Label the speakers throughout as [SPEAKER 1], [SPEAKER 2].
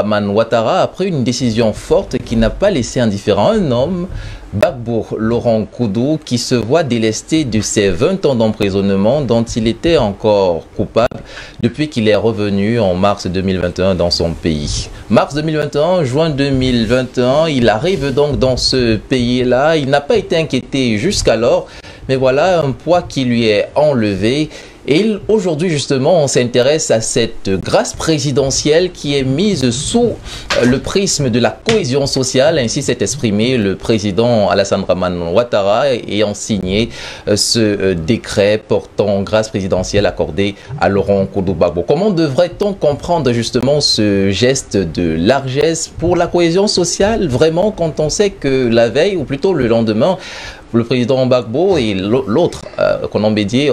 [SPEAKER 1] Draman Ouattara a pris une décision forte qui n'a pas laissé indifférent un homme, Gbagbo Laurent Koudou, qui se voit délesté de ses 20 ans d'emprisonnement dont il était encore coupable depuis qu'il est revenu en mars 2021 dans son pays. Mars 2021, juin 2021, il arrive donc dans ce pays-là. Il n'a pas été inquiété jusqu'alors, mais voilà un poids qui lui est enlevé. Et aujourd'hui, justement, on s'intéresse à cette grâce présidentielle qui est mise sous le prisme de la cohésion sociale. Ainsi s'est exprimé le président Alassane Draman Ouattara ayant signé ce décret portant grâce présidentielle accordée à Laurent Koudou Gbagbo. Comment devrait-on comprendre justement ce geste de largesse pour la cohésion sociale, vraiment, quand on sait que la veille, ou plutôt le lendemain, le président Gbagbo et l'autre, Konan Bédié,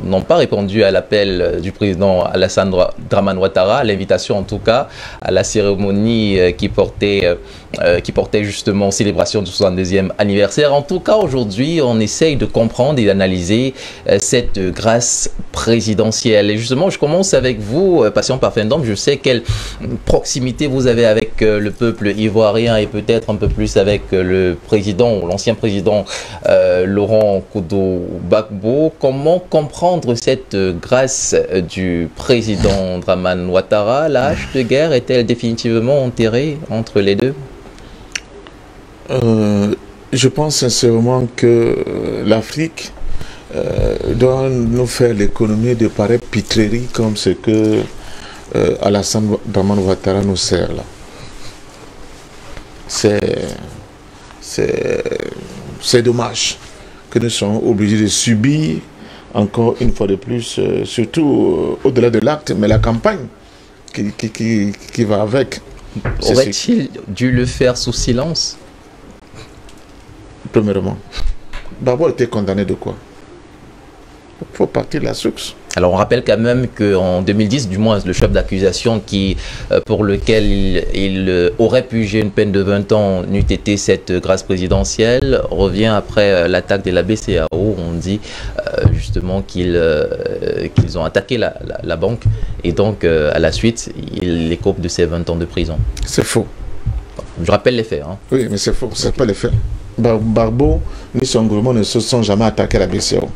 [SPEAKER 1] n'ont pas répondu à l'appel du président Alassane Draman Ouattara, à l'invitation en tout cas, à la cérémonie qui portait justement célébration du 62e anniversaire. En tout cas, aujourd'hui, on essaye de comprendre et d'analyser cette grâce présidentielle. Et justement, je commence avec vous, Patient Parfendom. Je sais quelle proximité vous avez avec le peuple ivoirien et peut-être un peu plus avec le président, l'ancien président Laurent Koudou Gbagbo. Comment comprendre cette grâce du président Draman Ouattara? La hache de guerre est-elle définitivement enterrée entre les deux?
[SPEAKER 2] Je pense sincèrement que l'Afrique doit nous faire l'économie de pareilles pitreries comme ce que Alassane Draman Ouattara nous sert là. C'est dommage que nous soyons obligés de subir encore une fois de plus, surtout au-delà de l'acte, mais la campagne qui va avec.
[SPEAKER 1] Aurait-il dû le faire sous silence?
[SPEAKER 2] Premièrement, Gbagbo était condamné de quoi? Il faut partir de la source.
[SPEAKER 1] Alors on rappelle quand même qu'en 2010, du moins le chef d'accusation pour lequel il aurait purgé une peine de 20 ans n'eût été cette grâce présidentielle, revient après l'attaque de la BCEAO. On dit justement qu'ils ont attaqué la banque et donc à la suite, il écope de ses 20 ans de prison.
[SPEAKER 2] C'est faux.
[SPEAKER 1] Je rappelle les faits. Hein.
[SPEAKER 2] Oui, mais c'est faux, c'est pas les faits. Gbagbo ni son gouvernement ne se sont jamais attaqués à la BCEAO.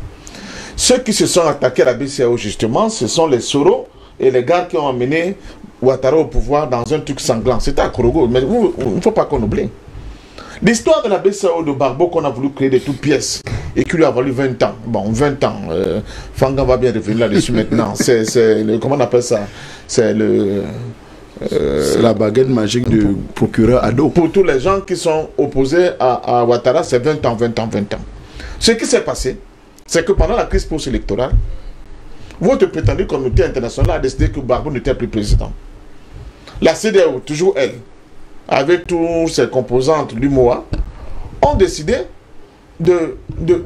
[SPEAKER 2] Ceux qui se sont attaqués à la BCEAO, justement, ce sont les Soro et les gars qui ont amené Ouattara au pouvoir dans un truc sanglant. C'était à Korogo, mais il ne faut pas qu'on oublie. L'histoire de la BCEAO de Gbagbo qu'on a voulu créer de toutes pièces et qui lui a valu 20 ans. Bon, 20 ans. Fangan va bien revenir là-dessus maintenant. Comment on appelle ça? C'est
[SPEAKER 3] la baguette magique du procureur Ado.
[SPEAKER 2] Pour tous les gens qui sont opposés à Ouattara, c'est 20 ans, 20 ans, 20 ans. Ce qui s'est passé, c'est que pendant la crise post-électorale, votre prétendue communauté internationale a décidé que Gbagbo n'était plus président. La CEDEAO, toujours elle, avec tous ses composantes, l'UMOA, ont décidé de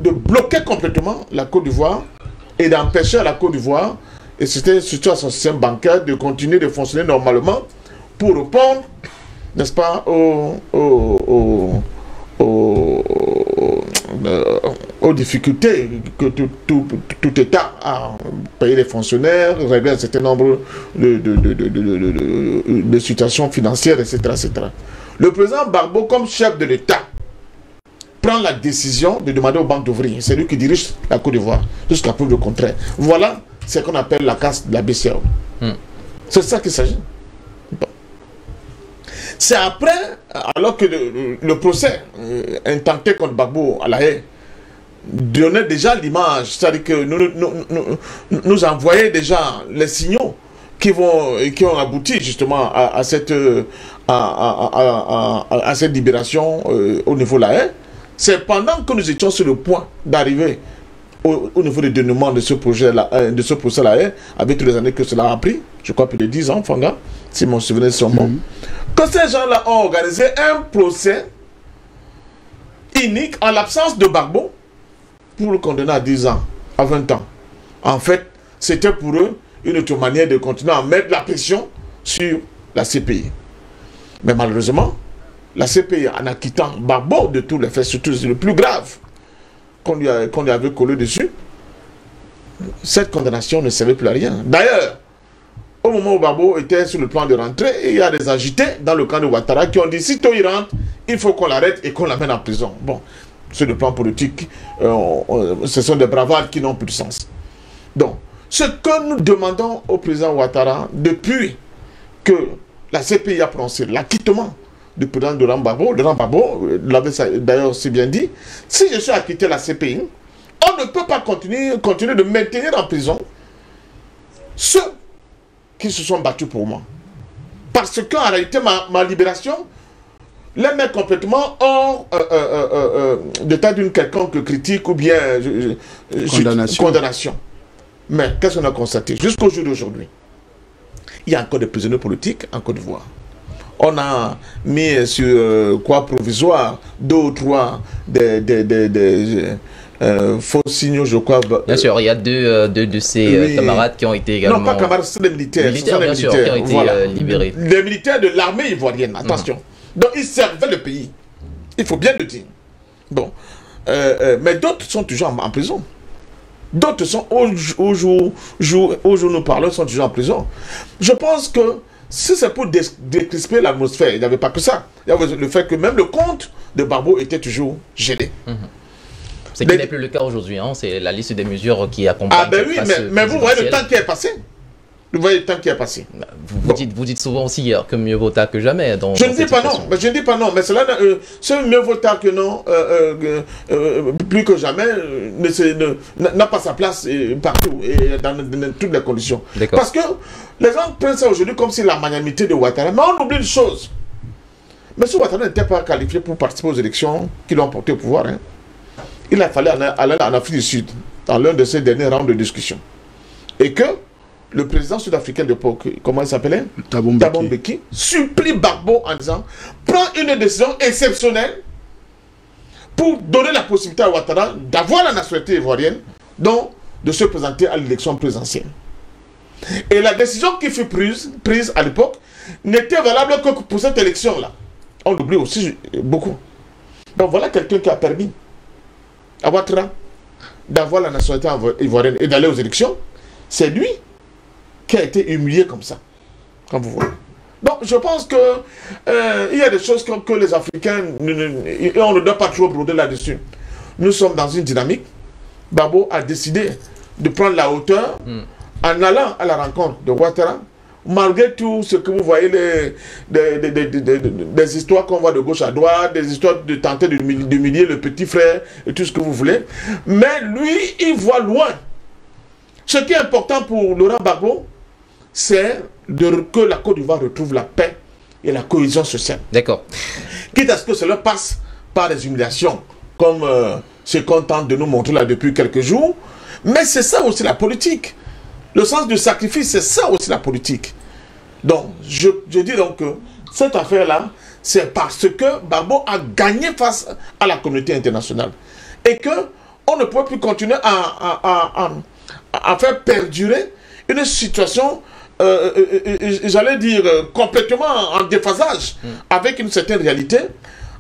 [SPEAKER 2] bloquer complètement la Côte d'Ivoire et d'empêcher à la Côte d'Ivoire, et c'était surtout à son système bancaire, de continuer de fonctionner normalement pour répondre, n'est-ce pas, aux difficultés que tout État a payé les fonctionnaires, régler un certain nombre de situations financières, etc., etc. Le président Gbagbo, comme chef de l'État, prend la décision de demander aux banques d'ouvrir. C'est lui qui dirige la Côte d'Ivoire, jusqu'à preuve le contraire. Voilà ce qu'on appelle la casse de la BCEAO. C'est ça qu'il s'agit. Bon. C'est après, alors que le procès intenté contre Gbagbo à La Haye donnait déjà l'image, c'est-à-dire que nous envoyait déjà les signaux qui ont abouti justement à cette libération au niveau de La Haye. C'est pendant que nous étions sur le point d'arriver au niveau du dénouement de ce projet de ce procès-là, avec toutes les années que cela a pris, je crois plus de 10 ans, Fanga, si mon souvenir sont bons, que ces gens-là ont organisé un procès unique en l'absence de Gbagbo pour le condamner à 10 ans, à 20 ans. En fait, c'était pour eux une autre manière de continuer à mettre la pression sur la CPI. Mais malheureusement, la CPI, en acquittant Gbagbo de tous les faits, surtout le plus grave, qu'on lui avait collé dessus, cette condamnation ne servait plus à rien. D'ailleurs, au moment où Gbagbo était sur le plan de rentrée, il y a des agités dans le camp de Ouattara qui ont dit, si il rentre, il faut qu'on l'arrête et qu'on l'amène en prison. Bon, sur le plan politique, ce sont des bravades qui n'ont plus de sens. Donc, ce que nous demandons au président Ouattara, depuis que la CPI a prononcé l'acquittement du président de Laurent Gbagbo l'avait d'ailleurs si bien dit, si je suis acquitté la CPI, on ne peut pas continuer de maintenir en prison ceux qui se sont battus pour moi. Parce qu'en réalité, ma libération les met complètement hors d'état d'une quelconque critique ou bien condamnation. Mais qu'est-ce qu'on a constaté? Jusqu'au jour d'aujourd'hui, il y a encore des prisonniers politiques en Côte d'Ivoire. On a mis sur quoi provisoire 2 ou 3 faux signaux, je crois.
[SPEAKER 1] Bien sûr, il y a deux de ces camarades qui ont été également...
[SPEAKER 2] Non, pas camarades, c'est des militaires.
[SPEAKER 1] Militaires, bien sûr, qui ont été libérés.
[SPEAKER 2] Les militaires de l'armée ivoirienne, attention. Donc, ils servaient le pays. Il faut bien le dire. Bon. Mais d'autres sont toujours en prison. D'autres sont, au jour nous parlons, sont toujours en prison. Je pense que si c'est pour décrisper l'atmosphère, il n'y avait pas que ça. Il y avait le fait que même le compte de Gbagbo était toujours gelé.
[SPEAKER 1] Ce qui n'est plus le cas aujourd'hui, hein. C'est la liste des mesures qui accompagnent.
[SPEAKER 2] Ah ben oui, mais vous voyez le temps qui est passé. Vous voyez le temps qui est passé.
[SPEAKER 1] Vous dites souvent aussi que mieux vaut tard que jamais.
[SPEAKER 2] Je ne dis pas non, mais je ne dis pas non. Mais cela, ce mieux vaut tard que non, plus que jamais, n'a pas sa place partout et dans toutes les conditions. Parce que les gens prennent ça aujourd'hui comme si la magnanimité de Ouattara. Mais on oublie une chose. M. Ouattara n'était pas qualifié pour participer aux élections qui l'ont porté au pouvoir. Hein. Il a fallu aller en Afrique du Sud, dans l'un de ces derniers rounds de discussion. Et que le président sud-africain de l'époque, comment il s'appelait? Thabo Mbeki, supplie Gbagbo en disant, prends une décision exceptionnelle pour donner la possibilité à Ouattara d'avoir la nationalité ivoirienne, donc de se présenter à l'élection présidentielle. Et la décision qui fut prise à l'époque n'était valable que pour cette élection-là. On l'oublie aussi beaucoup. Donc voilà quelqu'un qui a permis à Ouattara d'avoir la nationalité ivoirienne et d'aller aux élections. C'est lui qui a été humilié comme ça, comme vous voyez. Donc je pense que il y a des choses que les Africains, on ne doit pas trop broder là-dessus. Nous sommes dans une dynamique. Gbagbo a décidé de prendre la hauteur en allant à la rencontre de Ouattara. Malgré tout ce que vous voyez, des histoires qu'on voit de gauche à droite, des histoires de tenter d'humilier le petit frère et tout ce que vous voulez. Mais lui, il voit loin. Ce qui est important pour Laurent Gbagbo, c'est que la Côte d'Ivoire retrouve la paix et la cohésion sociale.
[SPEAKER 1] D'accord.
[SPEAKER 2] Quitte à ce que cela passe par des humiliations, comme ce qu'on tente de nous montrer là depuis quelques jours. Mais c'est ça aussi la politique. Le sens du sacrifice, c'est ça aussi la politique. Donc, je dis donc que cette affaire-là, c'est parce que Gbagbo a gagné face à la communauté internationale. Et qu'on ne peut plus continuer à faire perdurer une situation, j'allais dire, complètement en déphasage avec une certaine réalité,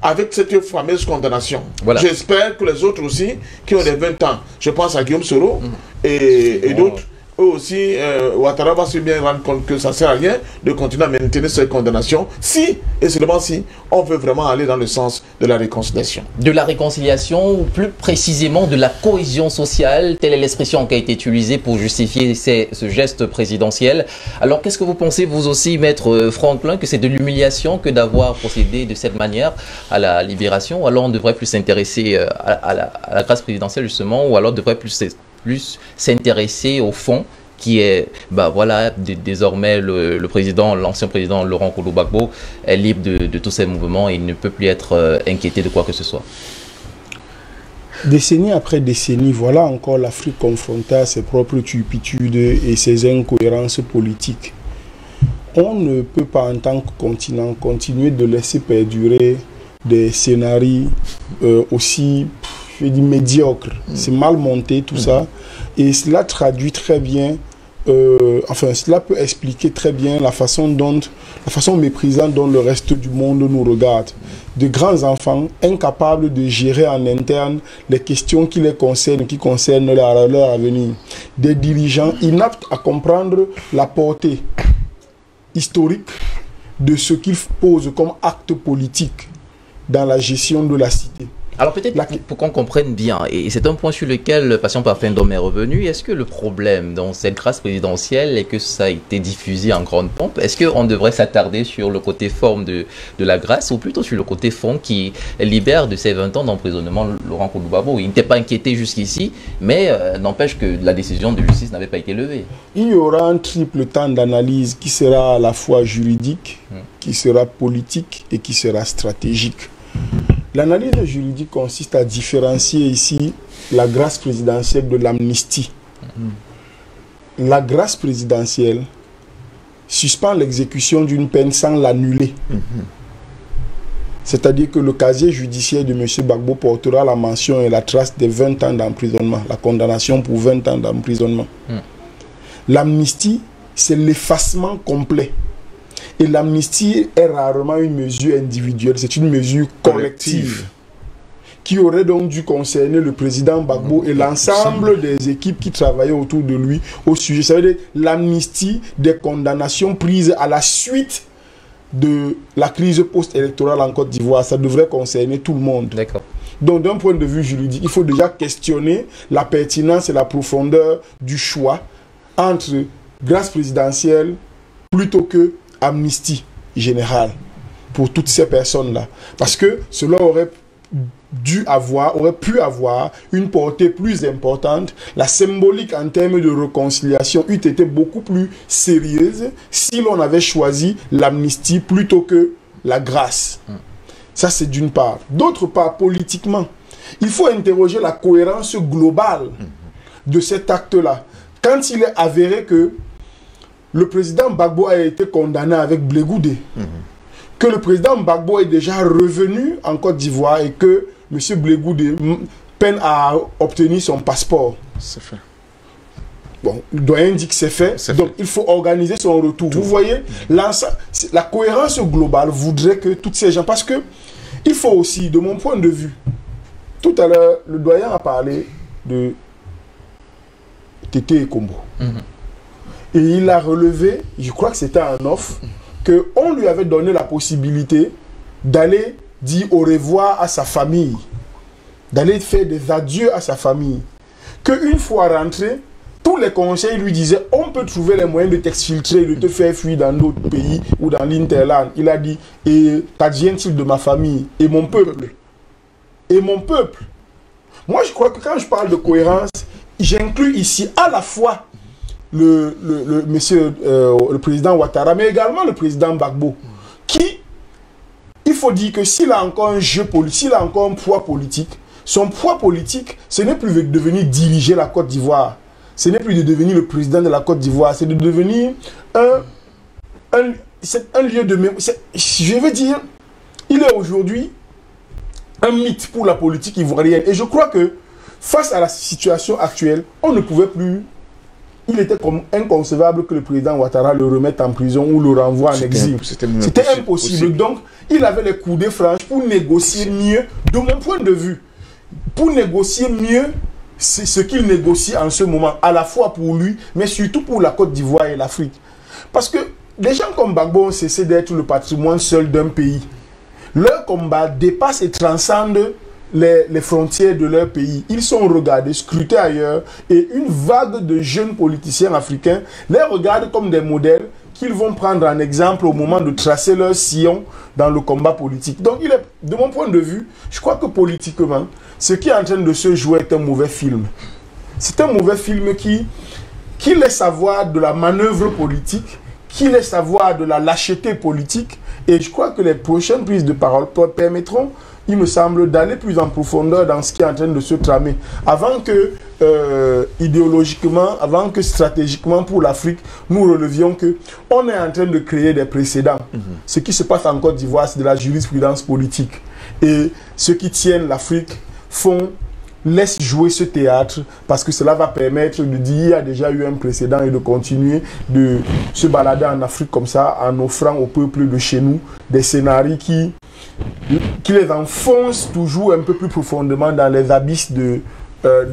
[SPEAKER 2] avec cette fameuse condamnation. Voilà. J'espère que les autres aussi, qui ont les 20 ans, je pense à Guillaume Soro et d'autres, eux aussi, Ouattara va se bien rendre compte que ça ne sert à rien de continuer à maintenir cette condamnation si, et seulement si, on veut vraiment aller dans le sens de la réconciliation. De la réconciliation, ou plus précisément de la cohésion sociale, telle est l'expression qui a été utilisée pour justifier ce geste présidentiel. Alors qu'est-ce que vous pensez, vous aussi, Maître Franklin, que c'est de l'humiliation que d'avoir procédé de cette manière à la libération? Alors on devrait plus s'intéresser à la grâce présidentielle, justement, ou alors on devrait plus s'intéresser au fond qui est, voilà, désormais le président, l'ancien président Laurent Gbagbo est libre de tous ces mouvements et il ne peut plus être inquiété de quoi que ce soit.
[SPEAKER 4] Décennie après décennie, voilà encore l'Afrique confrontée à ses propres turpitudes et ses incohérences politiques. On ne peut pas en tant que continent continuer de laisser perdurer des scénarios aussi, je vais dire, médiocres. C'est mal monté tout ça. Et cela traduit très bien, enfin cela peut expliquer très bien la façon méprisante dont le reste du monde nous regarde. De grands enfants incapables de gérer en interne les questions qui les concernent, qui concernent leur avenir. Des dirigeants inaptes à comprendre la portée historique de ce qu'il pose comme acte politique dans la gestion de la cité.
[SPEAKER 1] Alors peut-être pour qu'on comprenne bien, et c'est un point sur lequel le patient Parfendom est revenu, est-ce que le problème dans cette grâce présidentielle est que ça a été diffusé en grande pompe? Est-ce qu'on devrait s'attarder sur le côté forme de la grâce ou plutôt sur le côté fond qui libère de ses 20 ans d'emprisonnement Laurent Koudou Barbot? Il n'était pas inquiété jusqu'ici, mais n'empêche que la décision de justice n'avait pas été levée.
[SPEAKER 4] Il y aura un triple temps d'analyse qui sera à la fois juridique, qui sera politique et qui sera stratégique. L'analyse juridique consiste à différencier ici la grâce présidentielle de l'amnistie. La grâce présidentielle suspend l'exécution d'une peine sans l'annuler. C'est-à-dire que le casier judiciaire de M. Gbagbo portera la mention et la trace des 20 ans d'emprisonnement, la condamnation pour 20 ans d'emprisonnement. L'amnistie, c'est l'effacement complet. Et l'amnistie est rarement une mesure individuelle, c'est une mesure collective qui aurait donc dû concerner le président Gbagbo et l'ensemble des équipes qui travaillaient autour de lui au sujet. Ça veut dire l'amnistie des condamnations prises à la suite de la crise post-électorale en Côte d'Ivoire. Ça devrait concerner tout le monde.
[SPEAKER 1] D'accord.
[SPEAKER 4] Donc d'un point de vue juridique, il faut déjà questionner la pertinence et la profondeur du choix entre grâce présidentielle plutôt que amnistie générale pour toutes ces personnes-là. Parce que cela aurait pu avoir une portée plus importante. La symbolique en termes de réconciliation eût été beaucoup plus sérieuse si l'on avait choisi l'amnistie plutôt que la grâce. Ça, c'est d'une part. D'autre part, politiquement, il faut interroger la cohérence globale de cet acte-là. Quand il est avéré que le président Gbagbo a été condamné avec Blé Goudé, que le président Gbagbo est déjà revenu en Côte d'Ivoire et que M. Blé Goudé peine à obtenir son passeport.
[SPEAKER 2] C'est fait.
[SPEAKER 4] Bon, le doyen dit que c'est fait, donc il faut organiser son retour. Vous voyez, la cohérence globale voudrait que toutes ces gens... Parce que il faut aussi, de mon point de vue, tout à l'heure, le doyen a parlé de Tété et Kombo. Et il a relevé, je crois que c'était un offre, qu'on lui avait donné la possibilité d'aller dire au revoir à sa famille, d'aller faire des adieux à sa famille. Qu'une fois rentré, tous les conseils lui disaient on peut trouver les moyens de t'exfiltrer, de te faire fuir dans d'autres pays ou dans l'Interland. Il a dit et qu'advient-il de ma famille et mon peuple? Et mon peuple. Moi, je crois que quand je parle de cohérence, j'inclus ici à la fois le président Ouattara, mais également le président Gbagbo, qui, il faut dire que s'il a encore un jeu politique, s'il a encore un poids politique, son poids politique, ce n'est plus de venir diriger la Côte d'Ivoire, ce n'est plus de devenir le président de la Côte d'Ivoire, c'est de devenir un lieu de mémoire. Je veux dire, il est aujourd'hui un mythe pour la politique ivoirienne. Et je crois que face à la situation actuelle, on ne pouvait plus... Il était comme inconcevable que le président Ouattara le remette en prison ou le renvoie en exil. C'était impossible. Donc, il avait les coudées franches pour négocier mieux, de mon point de vue, pour négocier mieux ce qu'il négocie en ce moment, à la fois pour lui, mais surtout pour la Côte d'Ivoire et l'Afrique. Parce que des gens comme Gbagbo ont cessé d'être le patrimoine seul d'un pays. Leur combat dépasse et transcende les frontières de leur pays. Ils sont regardés, scrutés ailleurs, et une vague de jeunes politiciens africains les regardent comme des modèles qu'ils vont prendre en exemple au moment de tracer leur sillon dans le combat politique. Donc, de mon point de vue, je crois que politiquement, ce qui est en train de se jouer est un mauvais film. C'est un mauvais film qui laisse avoir de la manœuvre politique, qui laisse avoir de la lâcheté politique, et je crois que les prochaines prises de parole permettront, il me semble, d'aller plus en profondeur dans ce qui est en train de se tramer. Avant que, idéologiquement, avant que stratégiquement pour l'Afrique, nous relevions qu'on est en train de créer des précédents. Ce qui se passe en Côte d'Ivoire, c'est de la jurisprudence politique. Et ceux qui tiennent l'Afrique laissent jouer ce théâtre parce que cela va permettre de dire il y a déjà eu un précédent et de continuer de se balader en Afrique comme ça en offrant au peuple de chez nous des scénarios qui les enfoncent toujours un peu plus profondément dans les abysses de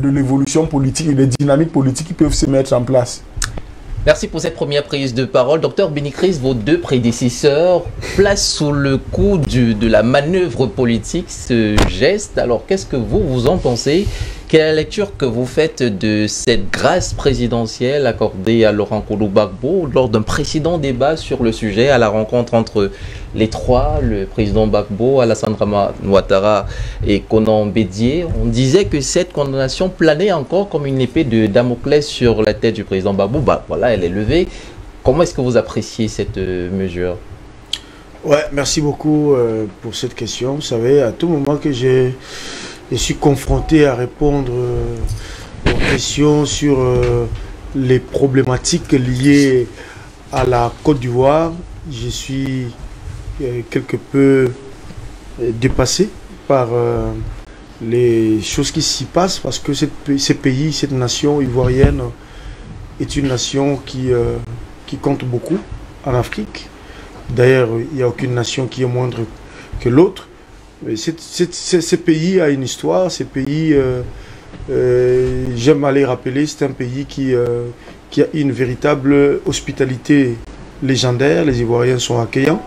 [SPEAKER 4] l'évolution politique et des dynamiques politiques qui peuvent se mettre en place.
[SPEAKER 1] Merci pour cette première prise de parole. Docteur Bénicris, vos deux prédécesseurs placent sous le coup de la manœuvre politique ce geste. Alors, qu'est-ce que vous en pensez? Quelle est la lecture que vous faites de cette grâce présidentielle accordée à Laurent Koudou Gbagbo lors d'un précédent débat sur le sujet, à la rencontre entre les trois, le président Gbagbo, Alassane Ouattara et Konan Bédié? On disait que cette condamnation planait encore comme une épée de Damoclès sur la tête du président Gbagbo. Bah, voilà, elle est levée. Comment est-ce que vous appréciez cette mesure?
[SPEAKER 5] Ouais, merci beaucoup pour cette question. Vous savez, à tout moment que je suis confronté à répondre aux questions sur les problématiques liées à la Côte d'Ivoire, je suis quelque peu dépassé par les choses qui s'y passent, parce que ces pays, cette nation ivoirienne est une nation qui compte beaucoup en Afrique. D'ailleurs, il n'y a aucune nation qui est moindre que l'autre. Ce pays a une histoire, ce pays, j'aime aller rappeler, c'est un pays qui a une véritable hospitalité légendaire. Les Ivoiriens sont accueillants.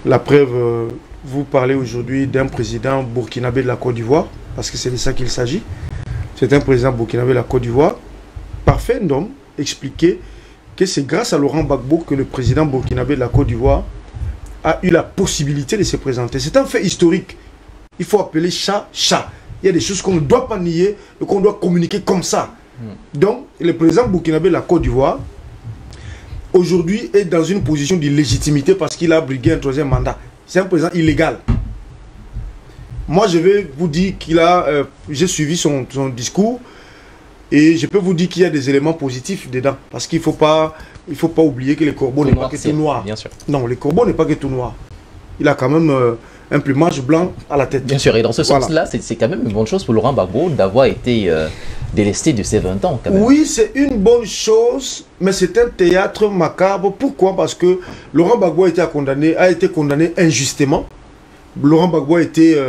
[SPEAKER 5] La preuve, vous parlez aujourd'hui d'un président burkinabé de la Côte d'Ivoire, parce que c'est de ça qu'il s'agit. C'est un président burkinabé de la Côte d'Ivoire, parfait d'homme, expliqué que c'est grâce à Laurent Gbagbo que le président burkinabé de la Côte d'Ivoire a eu la possibilité de se présenter. C'est un fait historique. Il faut appeler chat, chat. Il y a des choses qu'on ne doit pas nier et qu'on doit communiquer comme ça. Donc, le président burkinabé de la Côte d'Ivoire, aujourd'hui, est dans une position d'illégitimité parce qu'il a brigué un troisième mandat. C'est un président illégal. Moi, je vais vous dire qu'il a... j'ai suivi son discours et je peux vous dire qu'il y a des éléments positifs dedans. Parce qu'il ne faut pas oublier que le corbeau n'est pas que tout noir.
[SPEAKER 1] Bien sûr.
[SPEAKER 5] Non, le corbeau n'est pas que tout noir. Il a quand même un plumage blanc à la tête.
[SPEAKER 1] Bien sûr, et dans ce sens-là, c'est quand même une bonne chose pour Laurent Gbagbo d'avoir été délesté de ses 20 ans. Quand même.
[SPEAKER 5] Oui, c'est une bonne chose, mais c'est un théâtre macabre. Pourquoi? Parce que Laurent Gbagbo a été condamné injustement. Laurent Gbagbo a été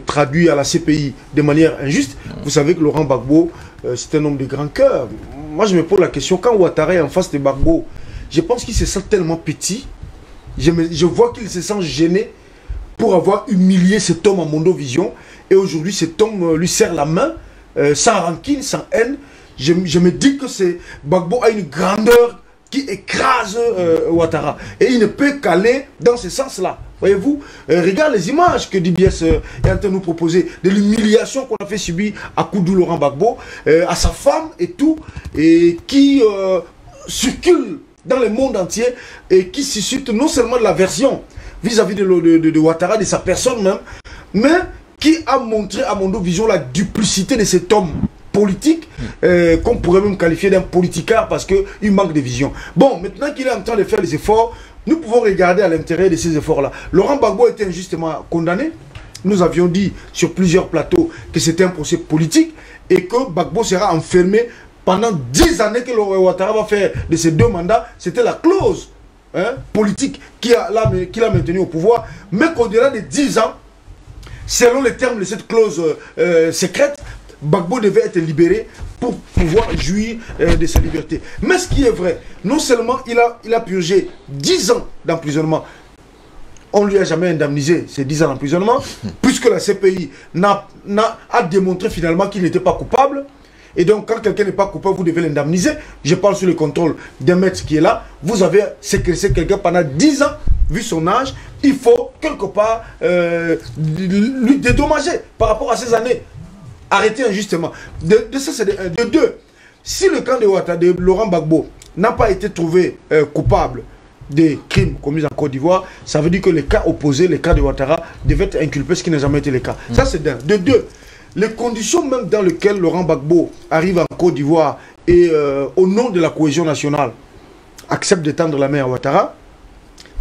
[SPEAKER 5] traduit à la CPI de manière injuste. Vous savez que Laurent Gbagbo, c'est un homme de grand cœur. Moi, je me pose la question, quand Ouattara est en face de Gbagbo, je pense qu'il se sent tellement petit. Je vois qu'il se sent gêné pour avoir humilié cet homme à Mondovision. Et aujourd'hui, cet homme lui serre la main, sans rancune, sans haine. Je me dis que Gbagbo a une grandeur qui écrase Ouattara. Et il ne peut qu'aller dans ce sens-là. Voyez-vous, regarde les images que DBS est en train de nous proposer, de l'humiliation qu'on a fait subir à Koudou Laurent Gbagbo, à sa femme et tout, et qui circule dans le monde entier et qui suscite non seulement de l'aversion vis-à-vis de Ouattara, de sa personne même, mais qui a montré à Mondovision la duplicité de cet homme politique, qu'on pourrait même qualifier d'un politicard parce qu'il manque de vision. Bon, maintenant qu'il est en train de faire des efforts, nous pouvons regarder à l'intérieur de ces efforts-là. Laurent Gbagbo était injustement condamné. Nous avions dit sur plusieurs plateaux que c'était un procès politique et que Gbagbo sera enfermé pendant 10 années que Ouattara va faire de ces 2 mandats. C'était la clause politique qui l'a maintenu au pouvoir. Mais qu'au-delà de 10 ans, selon les termes de cette clause secrète, Gbagbo devait être libéré pour pouvoir jouir de sa liberté. Mais ce qui est vrai, non seulement il a purgé 10 ans d'emprisonnement, on ne lui a jamais indemnisé ces 10 ans d'emprisonnement, puisque la CPI a démontré finalement qu'il n'était pas coupable. Et donc, quand quelqu'un n'est pas coupable, vous devez l'indemniser. Je parle sous le contrôle d'un maître qui est là. Vous avez séquestré quelqu'un pendant 10 ans, vu son âge. Il faut, quelque part, lui dédommager par rapport à ces années. Arrêter injustement. De ça, c'est de 2. Si le camp de Laurent Gbagbo n'a pas été trouvé coupable des crimes commis en Côte d'Ivoire, ça veut dire que les cas opposés, les cas de Ouattara, devaient être inculpés, ce qui n'a jamais été le cas. Ça, c'est d'un. De 2. Les conditions même dans lesquelles Laurent Gbagbo arrive en Côte d'Ivoire et au nom de la cohésion nationale accepte de tendre la main à Ouattara,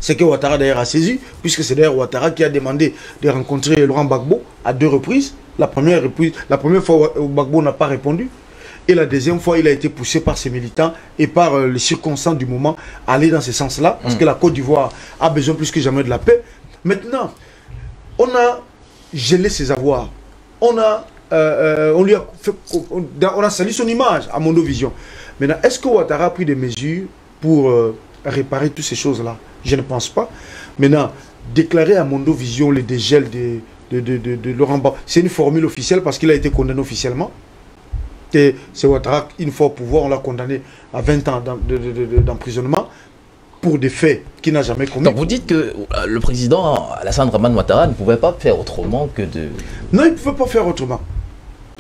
[SPEAKER 5] c'est que Ouattara d'ailleurs a saisi, puisque c'est d'ailleurs Ouattara qui a demandé de rencontrer Laurent Gbagbo à 2 reprises. La première fois, Gbagbo n'a pas répondu. Et la deuxième fois, il a été poussé par ses militants et par les circonstances du moment à aller dans ce sens-là, parce que la Côte d'Ivoire a besoin plus que jamais de la paix. Maintenant, on a gelé ses avoirs. On a on a sali son image à Mondovision. Maintenant, est-ce que Ouattara a pris des mesures pour réparer toutes ces choses-là? Je ne pense pas. Maintenant, déclarer à Mondovision le dégel de Laurent Gbagbo, c'est une formule officielle parce qu'il a été condamné officiellement. Et c'est Ouattara, une fois au pouvoir, on l'a condamné à 20 ans d'emprisonnement pour des faits qu'il n'a jamais commis.
[SPEAKER 1] Donc vous dites que le président Alassane Dramane Ouattara ne pouvait pas faire autrement que de...
[SPEAKER 5] Non, il ne pouvait pas faire autrement.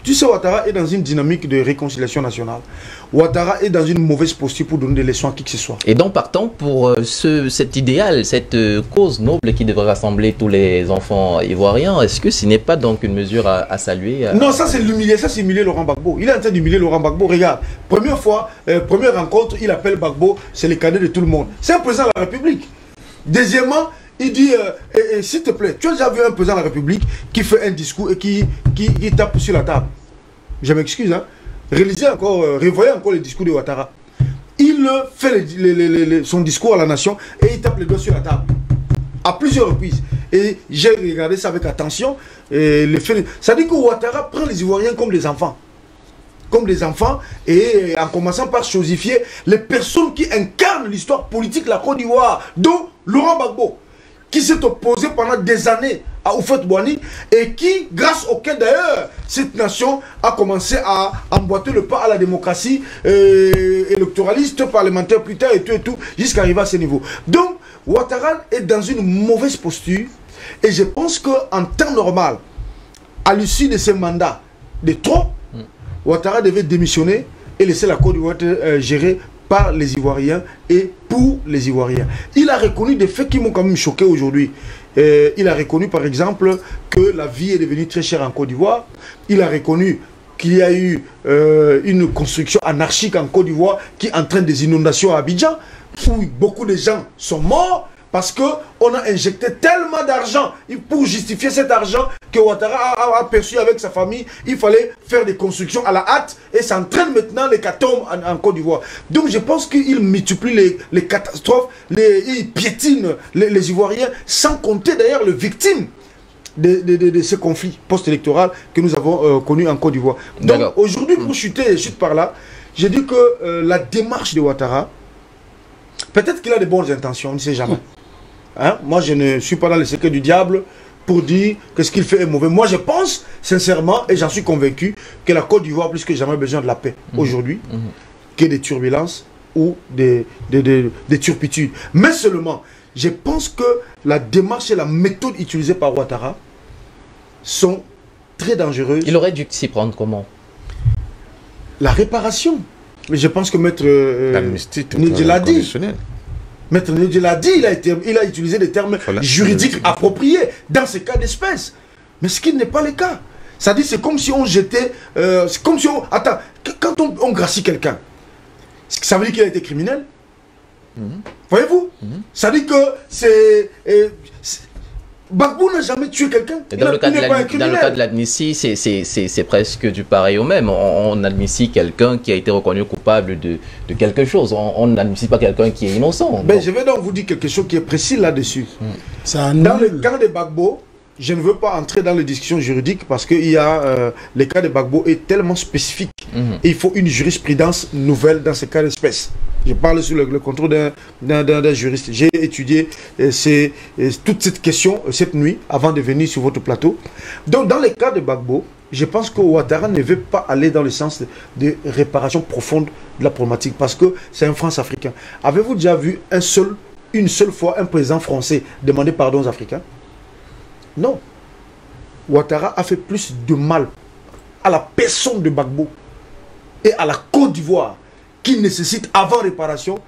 [SPEAKER 5] Tu sais, Ouattara est dans une dynamique de réconciliation nationale. Ouattara est dans une mauvaise posture pour donner des leçons à qui que ce soit.
[SPEAKER 1] Et donc, partant pour cet idéal, cette cause noble qui devrait rassembler tous les enfants ivoiriens, est-ce que ce n'est pas donc une mesure à saluer
[SPEAKER 5] Non, ça c'est l'humilier, ça c'est humilier Laurent Gbagbo. Il est en train d'humilier Laurent Gbagbo. Regarde, première fois, première rencontre, il appelle Gbagbo, c'est le cadet de tout le monde. C'est un président de la République. Deuxièmement, il dit, s'il te plaît, tu as déjà vu un président de la République qui fait un discours et qui tape sur la table? Je m'excuse, hein. Revoyez encore le discours de Ouattara. Il fait son discours à la nation et il tape les doigts sur la table. À plusieurs reprises. Et j'ai regardé ça avec attention. Ça dit que Ouattara prend les Ivoiriens comme des enfants. Comme des enfants, et en commençant par chosifier les personnes qui incarnent l'histoire politique de la Côte d'Ivoire, dont Laurent Gbagbo, qui s'est opposé pendant des années à Houphouët-Boigny et qui, grâce auquel d'ailleurs cette nation a commencé à emboîter le pas à la démocratie électoraliste, parlementaire plus tard et tout, jusqu'à arriver à ce niveau. Donc, Ouattara est dans une mauvaise posture et je pense qu'en temps normal, à l'issue de ce mandat de trop, Ouattara devait démissionner et laisser la Côte d'Ivoire gérée par les Ivoiriens et pour les Ivoiriens. Il a reconnu des faits qui m'ont quand même choqué aujourd'hui. Il a reconnu par exemple que la vie est devenue très chère en Côte d'Ivoire. Il a reconnu qu'il y a eu une construction anarchique en Côte d'Ivoire qui entraîne des inondations à Abidjan, où beaucoup de gens sont morts parce qu'on a injecté tellement d'argent pour justifier cet argent que Ouattara a perçu avec sa famille. Il fallait faire des constructions à la hâte et ça entraîne maintenant les l'hécatombe en Côte d'Ivoire. Donc je pense qu'il multiplie les catastrophes, il piétine les Ivoiriens, sans compter d'ailleurs les victimes de ce conflit post-électoral que nous avons connu en Côte d'Ivoire. Donc aujourd'hui, pour chuter par là, j'ai dit que la démarche de Ouattara, peut-être qu'il a de bonnes intentions, on ne sait jamais. Hein? Moi, je ne suis pas dans le secret du diable pour dire que ce qu'il fait est mauvais. Moi, je pense sincèrement, et j'en suis convaincu, que la Côte d'Ivoire a plus que jamais besoin de la paix aujourd'hui, que des turbulences ou des turpitudes. Mais seulement, je pense que la démarche et la méthode utilisée par Ouattara sont très dangereuses.
[SPEAKER 1] Il aurait dû s'y prendre comment?
[SPEAKER 5] La réparation. Mais je pense que Maître
[SPEAKER 3] l'amnistie
[SPEAKER 5] l'a dit. Maître Nidji l'a dit, il a utilisé des termes juridiques appropriés dans ces cas d'espèce. Mais ce qui n'est pas le cas. Ça dit, c'est comme si on jetait... c'est comme si on... Attends, quand on gracie quelqu'un, ça veut dire qu'il a été criminel. Voyez-vous? Ça dit que c'est... Gbagbo n'a jamais tué quelqu'un.
[SPEAKER 1] Dans le cas de l'amnistie, c'est presque du pareil au même. On admissie quelqu'un qui a été reconnu coupable de quelque chose. On n'admissie pas quelqu'un qui est innocent.
[SPEAKER 5] Ben, je vais donc vous dire quelque chose qui est précis là-dessus. Dans le cas de Gbagbo, je ne veux pas entrer dans les discussions juridiques parce que le cas de Gbagbo est tellement spécifique. Et il faut une jurisprudence nouvelle dans ce cas d'espèce. Je parle sous le contrôle d'un juriste. J'ai étudié toute cette question cette nuit avant de venir sur votre plateau. Donc dans le cas de Gbagbo, je pense que Ouattara ne veut pas aller dans le sens de réparation profonde de la problématique parce que c'est un France-Africain. Avez-vous déjà vu une seule fois un président français demander pardon aux Africains? Non. Ouattara a fait plus de mal à la personne de Gbagbo et à la Côte d'Ivoire qui nécessite avant réparation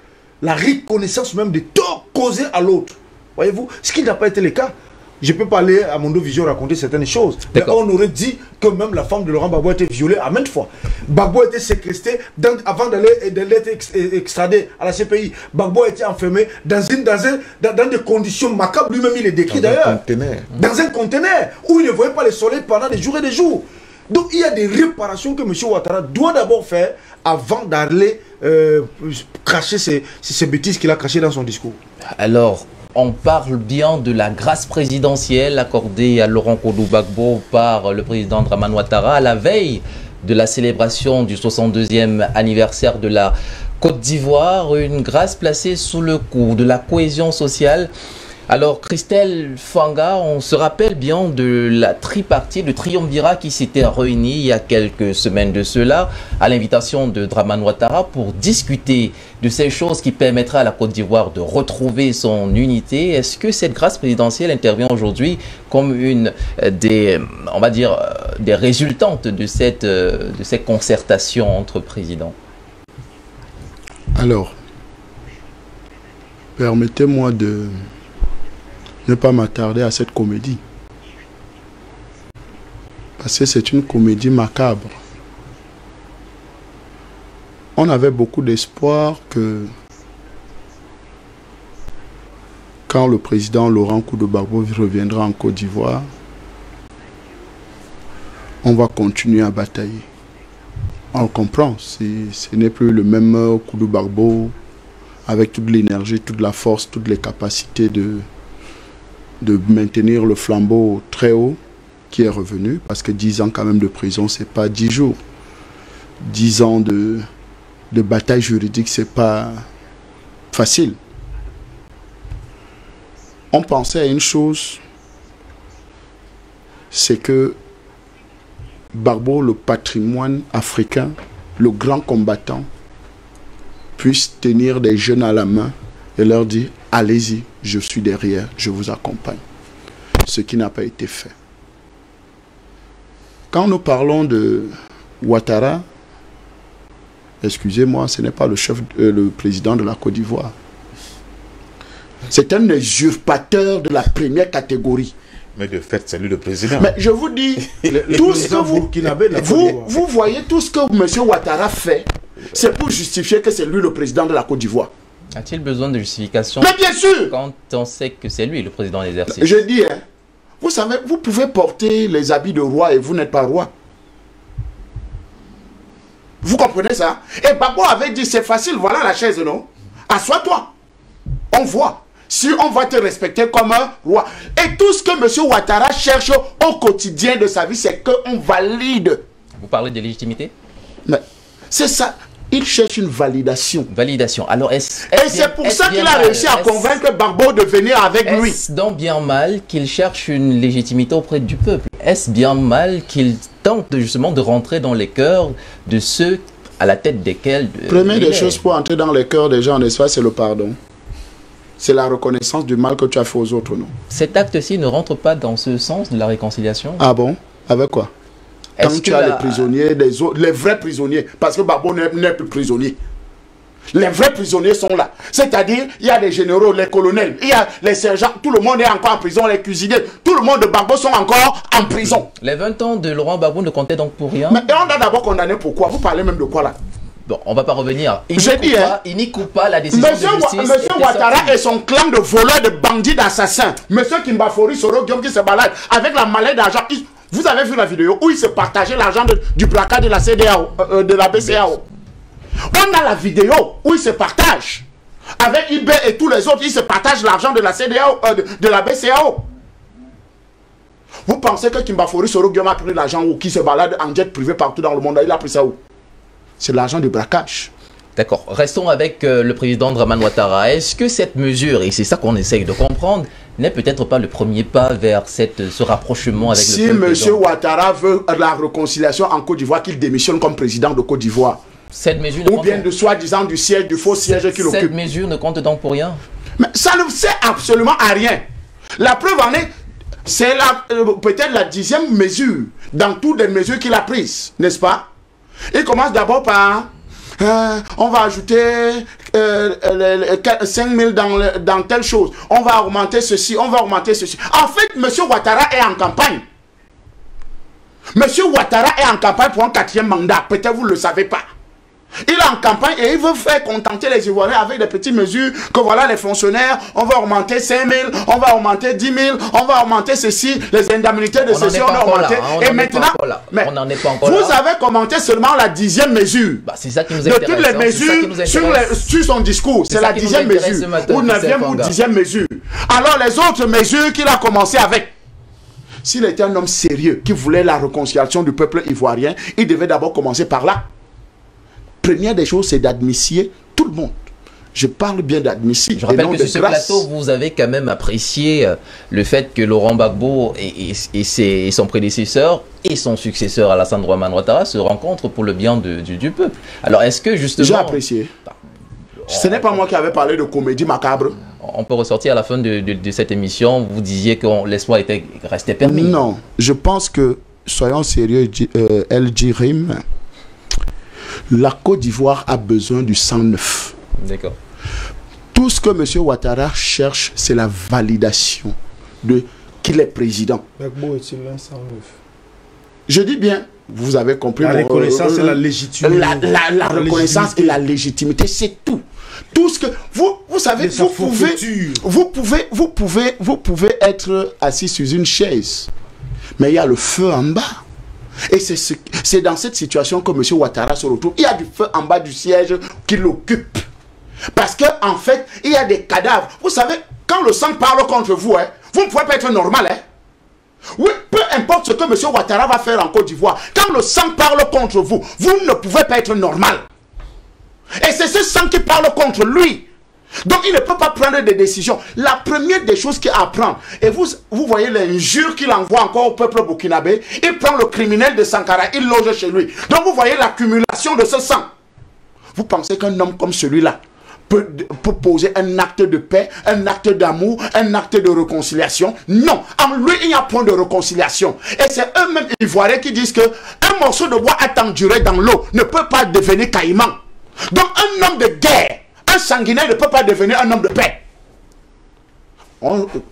[SPEAKER 5] la reconnaissance même des torts causés à l'autre. Voyez-vous, ce qui n'a pas été le cas. Je peux pas aller à Mondovision raconter certaines choses. Mais on aurait dit que même la femme de Laurent Gbagbo a été violée à maintes fois. Gbagbo a été séquestré avant d'être extradé à la CPI. Gbagbo a été enfermé dans des conditions macabres. Lui-même, il est décrit d'ailleurs. Dans un conteneur où il ne voyait pas le soleil pendant des jours et des jours. Donc il y a des réparations que M. Ouattara doit d'abord faire avant d'aller cracher ces bêtises qu'il a cachées dans son discours.
[SPEAKER 1] Alors, on parle bien de la grâce présidentielle accordée à Laurent Gbagbo par le président Dramane Ouattara à la veille de la célébration du 62e anniversaire de la Côte d'Ivoire, une grâce placée sous le coup de la cohésion sociale. Alors Christelle Fanga, on se rappelle bien de la tripartite, le triumvirat qui s'était réuni il y a quelques semaines de cela à l'invitation de Dramane Ouattara pour discuter de ces choses qui permettraient à la Côte d'Ivoire de retrouver son unité. Est-ce que cette grâce présidentielle intervient aujourd'hui comme une des, on va dire, des résultantes de cette concertation entre présidents?
[SPEAKER 3] Alors, permettez-moi de ne pas m'attarder à cette comédie. Parce que c'est une comédie macabre. On avait beaucoup d'espoir que quand le président Laurent Gbagbo reviendra en Côte d'Ivoire, on va continuer à batailler. On le comprend, ce n'est plus le même Gbagbo avec toute l'énergie, toute la force, toutes les capacités de maintenir le flambeau très haut qui est revenu, parce que 10 ans quand même de prison, c'est pas 10 jours. 10 ans de bataille juridique, c'est pas facile. On pensait à une chose, c'est que Gbagbo, le patrimoine africain, le grand combattant, puisse tenir des jeunes à la main et leur dire « Allez-y, je suis derrière, je vous accompagne ». Ce qui n'a pas été fait. Quand nous parlons de Ouattara, excusez-moi, ce n'est pas le président de la Côte d'Ivoire. C'est un usurpateur de la première catégorie.
[SPEAKER 2] Mais de fait, c'est lui le président.
[SPEAKER 3] Mais je vous dis, tout ce que vous voyez, tout ce que M. Ouattara fait, c'est pour justifier que c'est lui le président de la Côte d'Ivoire.
[SPEAKER 1] A-t-il besoin de justification?
[SPEAKER 3] Mais bien sûr!
[SPEAKER 1] Quand on sait que c'est lui le président de l'exercice.
[SPEAKER 3] Je dis, hein, vous savez, vous pouvez porter les habits de roi et vous n'êtes pas roi. Vous comprenez ça? Et Gbagbo avait dit, c'est facile, voilà la chaise, non? Assois-toi. On voit. Si on va te respecter comme un roi. Et tout ce que M. Ouattara cherche au quotidien de sa vie, c'est qu'on valide.
[SPEAKER 1] Vous parlez de légitimité?
[SPEAKER 3] Mais c'est ça. Il cherche une validation.
[SPEAKER 1] Validation. Alors, et
[SPEAKER 3] c'est pour ça qu'il a réussi à convaincre Gbagbo de venir avec lui.
[SPEAKER 1] Est-ce donc bien mal qu'il cherche une légitimité auprès du peuple? Est-ce bien mal qu'il tente justement de rentrer dans les cœurs de ceux à la tête desquels...
[SPEAKER 3] Première des choses pour entrer dans les cœurs des gens, n'est-ce pas, c'est le pardon. C'est la reconnaissance du mal que tu as fait aux autres, non?
[SPEAKER 1] Cet acte-ci ne rentre pas dans ce sens de la réconciliation?
[SPEAKER 3] Ah bon? Avec quoi? Quand tu as les prisonniers, les vrais prisonniers, parce que Gbagbo n'est plus prisonnier. Les vrais prisonniers sont là. C'est-à-dire, il y a les généraux, les colonels, il y a les sergents, tout le monde est encore en prison, les cuisiniers, tout le monde de Gbagbo sont encore en prison.
[SPEAKER 1] Les 20 ans de Laurent Gbagbo ne comptaient donc pour rien?
[SPEAKER 3] Mais on a d'abord condamné pourquoi? Vous parlez même de quoi là?
[SPEAKER 1] Bon, on ne va pas revenir. Il n'y coupe pas la décision de justice.
[SPEAKER 3] Monsieur Ouattara et son clan de voleurs, de bandits, d'assassins. Monsieur Kimbafori Soro Guillaume qui se balade avec la mallette d'argent. Vous avez vu la vidéo où il se partageait l'argent du braquage de la CDAO, de la BCAO. On a la vidéo où il se partage. Avec IB et tous les autres, ils se partagent l'argent de la CDAO, de la BCAO. Vous pensez que Kimbafori Soro Guillaume a pris l'argent où qui se balade en jet privé partout dans le monde? Il a pris ça où? C'est l'argent du braquage.
[SPEAKER 1] D'accord. Restons avec le président Dramane Ouattara. Est-ce que cette mesure, et c'est ça qu'on essaye de comprendre, n'est peut-être pas le premier pas vers ce rapprochement avec le peuple?
[SPEAKER 3] Si M. Ouattara veut la réconciliation en Côte d'Ivoire, qu'il démissionne comme président de Côte d'Ivoire.
[SPEAKER 1] Cette mesure
[SPEAKER 3] ou bien de soi-disant du siège, du faux siège qu'il occupe.
[SPEAKER 1] Cette mesure ne compte donc pour rien?
[SPEAKER 3] Mais ça ne sert absolument à rien. La preuve en est, c'est peut-être la 10e mesure dans toutes les mesures qu'il a prises, n'est-ce pas? Il commence d'abord par on va ajouter 5 000 dans telle chose. On va augmenter ceci, on va augmenter ceci. En fait, M. Ouattara est en campagne. M. Ouattara est en campagne pour un 4e mandat. Peut-être vous ne le savez pas. Il est en campagne et il veut faire contenter les Ivoiriens avec des petites mesures que voilà les fonctionnaires, on va augmenter 5 000, on va augmenter 10 000, on va augmenter ceci, les indemnités de ceci, on va augmenter. Et maintenant, mais vous avez commenté seulement la 10e mesure.
[SPEAKER 1] Bah, c'est ça qui nous intéresse.
[SPEAKER 3] De toutes les mesures sur son discours, c'est la 10e mesure, ou 9e ou 10e mesure. Alors les autres mesures qu'il a commencé avec, s'il était un homme sérieux qui voulait la réconciliation du peuple ivoirien, il devait d'abord commencer par là. Première des choses, c'est d'admissier tout le monde. Je parle bien d'admissier.
[SPEAKER 1] Je rappelle que sur ce plateau, vous avez quand même apprécié le fait que Laurent Gbagbo et son prédécesseur et son successeur Alassane Dramane Ouattara se rencontrent pour le bien du peuple. Alors, est-ce que justement...
[SPEAKER 3] J'ai apprécié. Ce n'est pas moi qui avais parlé de comédie macabre.
[SPEAKER 1] On peut ressortir à la fin de cette émission, vous disiez que l'espoir restait permis.
[SPEAKER 3] Non, je pense que, soyons sérieux, LG Rim, la Côte d'Ivoire a besoin du sang neuf.
[SPEAKER 1] D'accord.
[SPEAKER 3] Tout ce que M. Ouattara cherche, c'est la validation de qu'il est président.
[SPEAKER 4] Gbagbo est-il un sang neuf?
[SPEAKER 3] Je dis bien, vous avez compris.
[SPEAKER 5] La reconnaissance et la légitimité.
[SPEAKER 3] La reconnaissance et la légitimité, c'est tout. Tout ce que vous savez, vous pouvez être assis sur une chaise, mais il y a le feu en bas. Et c'est dans cette situation que M. Ouattara se retrouve. Il y a du feu en bas du siège qui l'occupe. Parce qu'en fait, il y a des cadavres. Vous savez, quand le sang parle contre vous, hein, vous ne pouvez pas être normal. Hein. Oui, peu importe ce que M. Ouattara va faire en Côte d'Ivoire, quand le sang parle contre vous, vous ne pouvez pas être normal. Et c'est ce sang qui parle contre lui. Donc il ne peut pas prendre des décisions. La première des choses qu'il apprend, et vous voyez l'injure qu'il envoie encore au peuple burkinabé, il prend le criminel de Sankara, il loge chez lui. Donc vous voyez l'accumulation de ce sang. Vous pensez qu'un homme comme celui-là peut poser un acte de paix, un acte d'amour, un acte de réconciliation? Non, en lui il n'y a point de réconciliation. Et c'est eux-mêmes ivoiriens qui disent que un morceau de bois attenduré dans l'eau ne peut pas devenir caïman. Donc un homme de guerre, un sanguinaire ne peut pas devenir un homme de paix.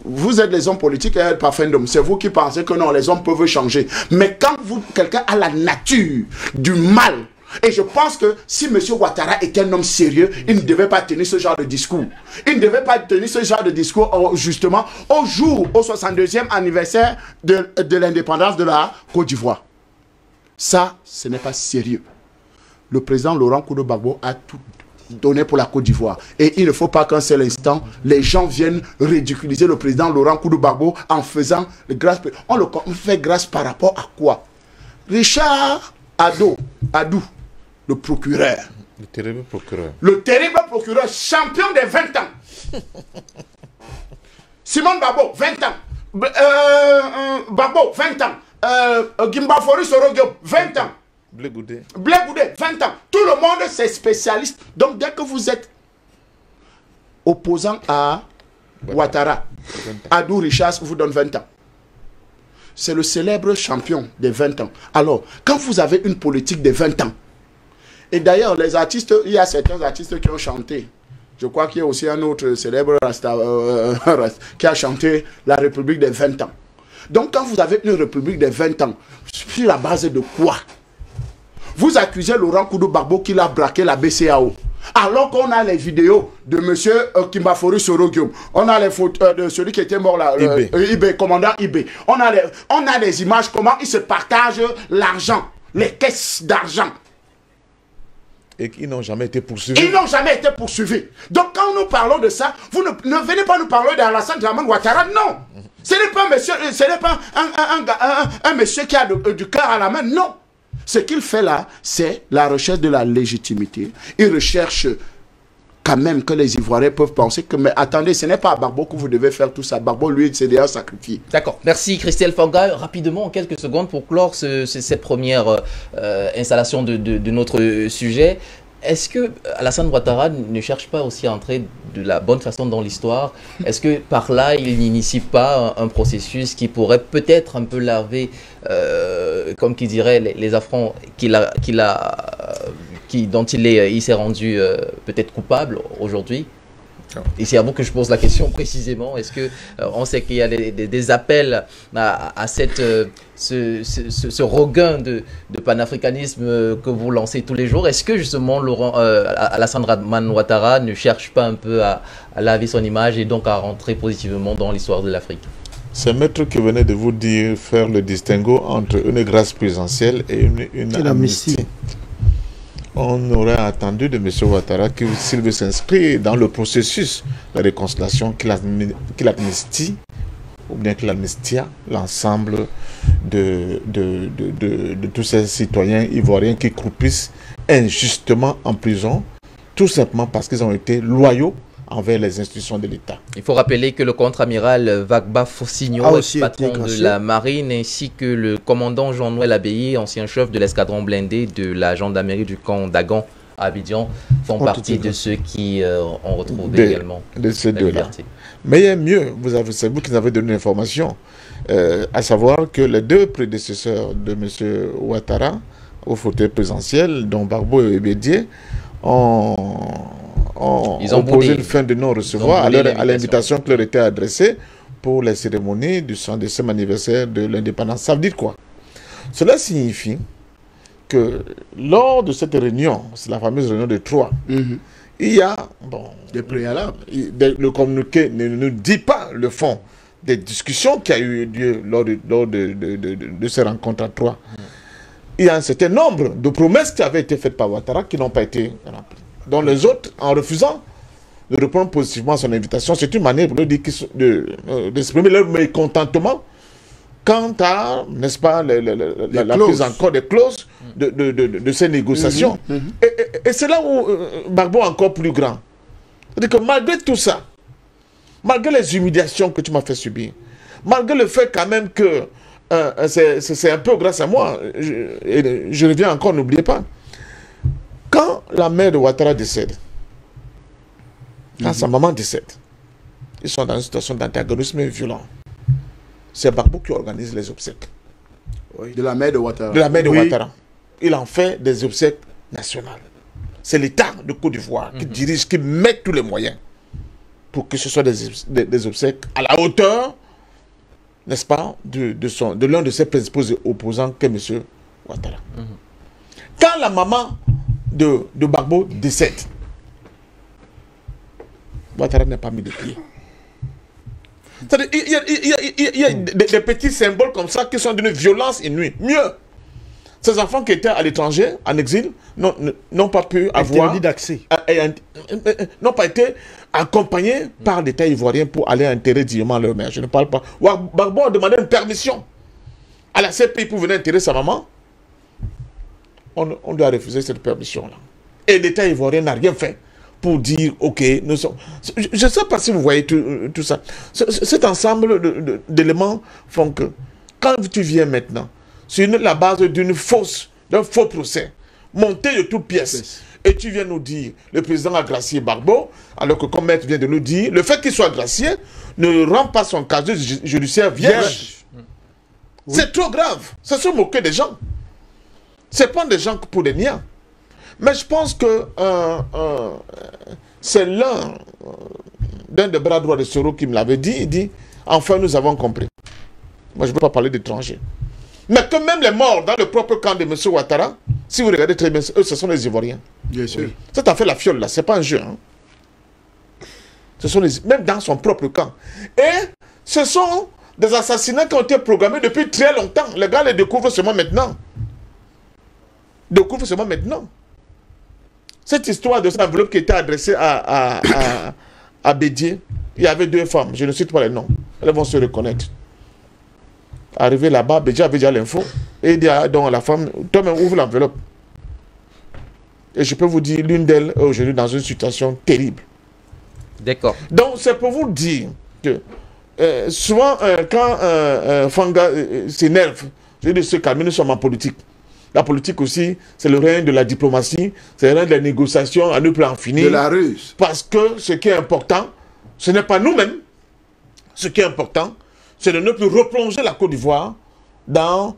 [SPEAKER 3] Vous êtes les hommes politiques et parfum, c'est vous qui pensez que non, les hommes peuvent changer. Mais quand quelqu'un a la nature du mal, et je pense que si M. Ouattara est un homme sérieux, il ne devait pas tenir ce genre de discours. Il ne devait pas tenir ce genre de discours justement au 62e anniversaire de l'indépendance de la Côte d'Ivoire. Ça, ce n'est pas sérieux. Le président Laurent Gbagbo a tout donné pour la Côte d'Ivoire. Et il ne faut pas qu'un seul instant, les gens viennent ridiculiser le président Laurent Gbagbo en faisant grâce. On fait grâce par rapport à quoi? Richard Adou, le procureur.
[SPEAKER 2] Le terrible procureur.
[SPEAKER 3] Le terrible procureur, champion des 20 ans. Simone Gbagbo, 20 ans. Gbagbo, 20 ans. Gimbafori Soro Diop, 20 ans.
[SPEAKER 2] Blé Goudé,
[SPEAKER 3] 20 ans. Tout le monde, c'est spécialiste. Donc, dès que vous êtes opposant à Ouattara, Adou Richard vous donne 20 ans. C'est le célèbre champion des 20 ans. Alors, quand vous avez une politique de 20 ans, et d'ailleurs, les artistes, il y a certains artistes qui ont chanté. Je crois qu'il y a aussi un autre célèbre qui a chanté la République des 20 ans. Donc, quand vous avez une République des 20 ans, sur la base de quoi? Vous accusez Laurent Gbagbo qu'il a braqué la BCAO. Alors qu'on a les vidéos de M. Kimbafori Soro Diop. On a les photos de celui qui était mort là, Ibé, commandant Ibé. On a les images, comment ils se partagent l'argent, les caisses d'argent.
[SPEAKER 2] Et qu'ils n'ont jamais été poursuivis.
[SPEAKER 3] Ils n'ont jamais été poursuivis. Donc quand nous parlons de ça, vous ne venez pas nous parler d'Alassane Dramane Ouattara, non. Ce n'est pas un monsieur, ce n'est pas un monsieur qui a du cœur à la main, non. Ce qu'il fait là, c'est la recherche de la légitimité. Il recherche quand même que les Ivoiriens peuvent penser que, mais attendez, ce n'est pas à Gbagbo que vous devez faire tout ça. Gbagbo, lui, c'est déjà sacrifié.
[SPEAKER 1] D'accord. Merci, Christelle Fanga. Rapidement, en quelques secondes, pour clore cette première installation de notre sujet. Est-ce que Alassane Ouattara ne cherche pas aussi à entrer de la bonne façon dans l'histoire? Est-ce que par là, il n'initie pas un processus qui pourrait peut-être un peu laver, comme qui dirait, les affronts dont il s'est rendu peut-être coupable aujourd'hui? Et c'est à vous que je pose la question précisément. Est-ce que on sait qu'il y a des appels à ce regain de panafricanisme que vous lancez tous les jours? Est-ce que justement Alassane Dramane Ouattara ne cherche pas un peu à laver son image et donc à rentrer positivement dans l'histoire de l'Afrique?
[SPEAKER 2] C'est Maître qui venait de vous dire faire le distinguo entre une grâce présidentielle et une amnistie. On aurait attendu de M. Ouattara que s'il veut s'inscrire dans le processus de réconciliation, qu'il amnistie ou bien qu'il amnistia l'ensemble de tous ces citoyens ivoiriens qui croupissent injustement en prison, tout simplement parce qu'ils ont été loyaux envers les institutions de l'État.
[SPEAKER 1] Il faut rappeler que le contre-amiral Vagba Fossigno, patron de la marine, ainsi que le commandant Jean-Noël Abbaye, ancien chef de l'escadron blindé de la gendarmerie du camp d'Agan à Abidjan, font partie de ceux qui ont retrouvé également
[SPEAKER 2] de ces
[SPEAKER 1] la
[SPEAKER 2] deux-là.
[SPEAKER 1] liberté.
[SPEAKER 2] Mais il y a mieux, c'est vous qui nous avez donné l'information, à savoir que les deux prédécesseurs de M. Ouattara au fauteuil présidentiel, dont Barbeau et Bédier, ont posé une fin de non-recevoir à l'invitation qui leur était adressée pour les cérémonies du 110e anniversaire de l'indépendance. Ça veut dire quoi? Cela signifie que lors de cette réunion, c'est la fameuse réunion de Troyes, il y a
[SPEAKER 3] des préalables.
[SPEAKER 2] Le communiqué ne nous dit pas le fond des discussions qui a eu lieu lors de ces rencontres à Troyes. Il y a un certain nombre de promesses qui avaient été faites par Ouattara qui n'ont pas été remplies. Dont les autres, en refusant de répondre positivement à son invitation, c'est une manière pour eux d'exprimer leur mécontentement quant à, n'est-ce pas, la prise en compte des clauses de ces négociations. Et c'est là où Barbeau est encore plus grand. C'est-à-dire que malgré tout ça, malgré les humiliations que tu m'as fait subir, malgré le fait quand même que c'est un peu grâce à moi, je reviens encore, n'oubliez pas, quand la mère de Ouattara décède, quand sa maman décède, ils sont dans une situation d'antagonisme violent. C'est Barbeau qui organise les obsèques.
[SPEAKER 3] Oui. De la mère de Ouattara.
[SPEAKER 2] De la mère de Ouattara. Il en fait des obsèques nationales. C'est l'État de Côte d'Ivoire qui dirige, qui met tous les moyens pour que ce soit des obsèques à la hauteur, n'est-ce pas, de l'un de ses principaux opposants, qui est M. Ouattara. Quand la maman de Barbeau décède, Ouattara n'a pas mis de pied. Il y a des petits symboles comme ça qui sont d'une violence inouïe. Mieux, ces enfants qui étaient à l'étranger, en exil, n'ont pas pu avoir
[SPEAKER 5] interdit d'accès,
[SPEAKER 2] n'ont pas été accompagnés par l'État ivoirien pour aller enterrer dignement leur mère. Je ne parle pas. Barbeau a demandé une permission à la CPI pour venir enterrer sa maman. On doit refuser cette permission-là. Et l'État ivoirien n'a rien fait pour dire, ok, nous sommes... Je ne sais pas si vous voyez tout ça. Cet ensemble d'éléments font que, quand tu viens maintenant, sur la base d'un faux procès, monté de toutes pièces, et tu viens nous dire, le président a gracié Barbeau, alors que comme Maître vient de nous dire, le fait qu'il soit gracié ne rend pas son casier judiciaire vierge. Oui. C'est trop grave. Ça se moquer des gens. C'est pas des gens pour des niais. Mais je pense que c'est d'un des bras droits de Soro qui me l'avait dit. Il dit, enfin nous avons compris. Moi je ne veux pas parler d'étrangers. Mais que même les morts dans le propre camp de M. Ouattara, si vous regardez très bien, eux ce sont les Ivoiriens.
[SPEAKER 3] Bien sûr.
[SPEAKER 2] Ça t'a fait la fiole là, c'est pas un jeu. Hein. Ce sont même dans son propre camp. Et ce sont des assassinats qui ont été programmés depuis très longtemps. Les gars les découvrent seulement maintenant. Cette histoire de cette enveloppe qui était adressée à Bédier, il y avait deux femmes, je ne cite pas les noms, elles vont se reconnaître. Arrivé là-bas, Bédier avait déjà l'info, et il dit à la femme, toi-même ouvre l'enveloppe. Et je peux vous dire, l'une d'elles est aujourd'hui dans une situation terrible.
[SPEAKER 1] D'accord.
[SPEAKER 2] Donc c'est pour vous dire que souvent quand Fanga s'énerve, je dis se calmer, nous sommes en politique. La politique aussi, c'est le règne de la diplomatie, c'est le règne de la négociation à ne plus en finir.
[SPEAKER 3] De la ruse.
[SPEAKER 2] Parce que ce qui est important, ce n'est pas nous-mêmes. Ce qui est important, c'est de ne plus replonger la Côte d'Ivoire dans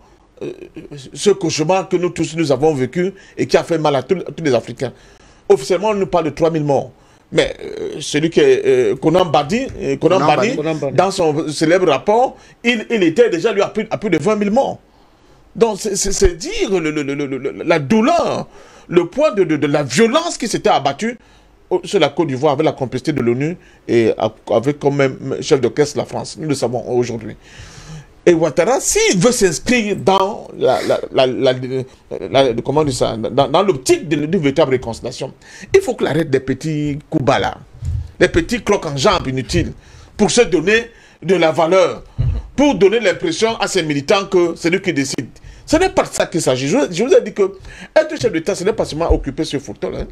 [SPEAKER 2] ce cauchemar que nous tous nous avons vécu et qui a fait mal à tous les Africains. Officiellement, on nous parle de 3000 morts. Mais celui qui est Conan Badi, dans son célèbre rapport, il était déjà lui à plus de 20 000 morts. Donc c'est dire la douleur, le poids de la violence qui s'était abattue sur la Côte d'Ivoire avec la complicité de l'ONU et avec comme même chef d'orchestre la France. Nous le savons aujourd'hui. Et Ouattara, s'il veut s'inscrire dans comment dire ça, dans l'optique de véritable réconciliation, il faut qu'il arrête des petits coups bas là, des petits cloques en jambes inutiles pour se donner de la valeur, pour donner l'impression à ses militants que c'est lui qui décide. Ce n'est pas de ça qu'il s'agit. Je vous ai dit que être chef d'État, ce n'est pas seulement occuper ce fauteuil. Hein.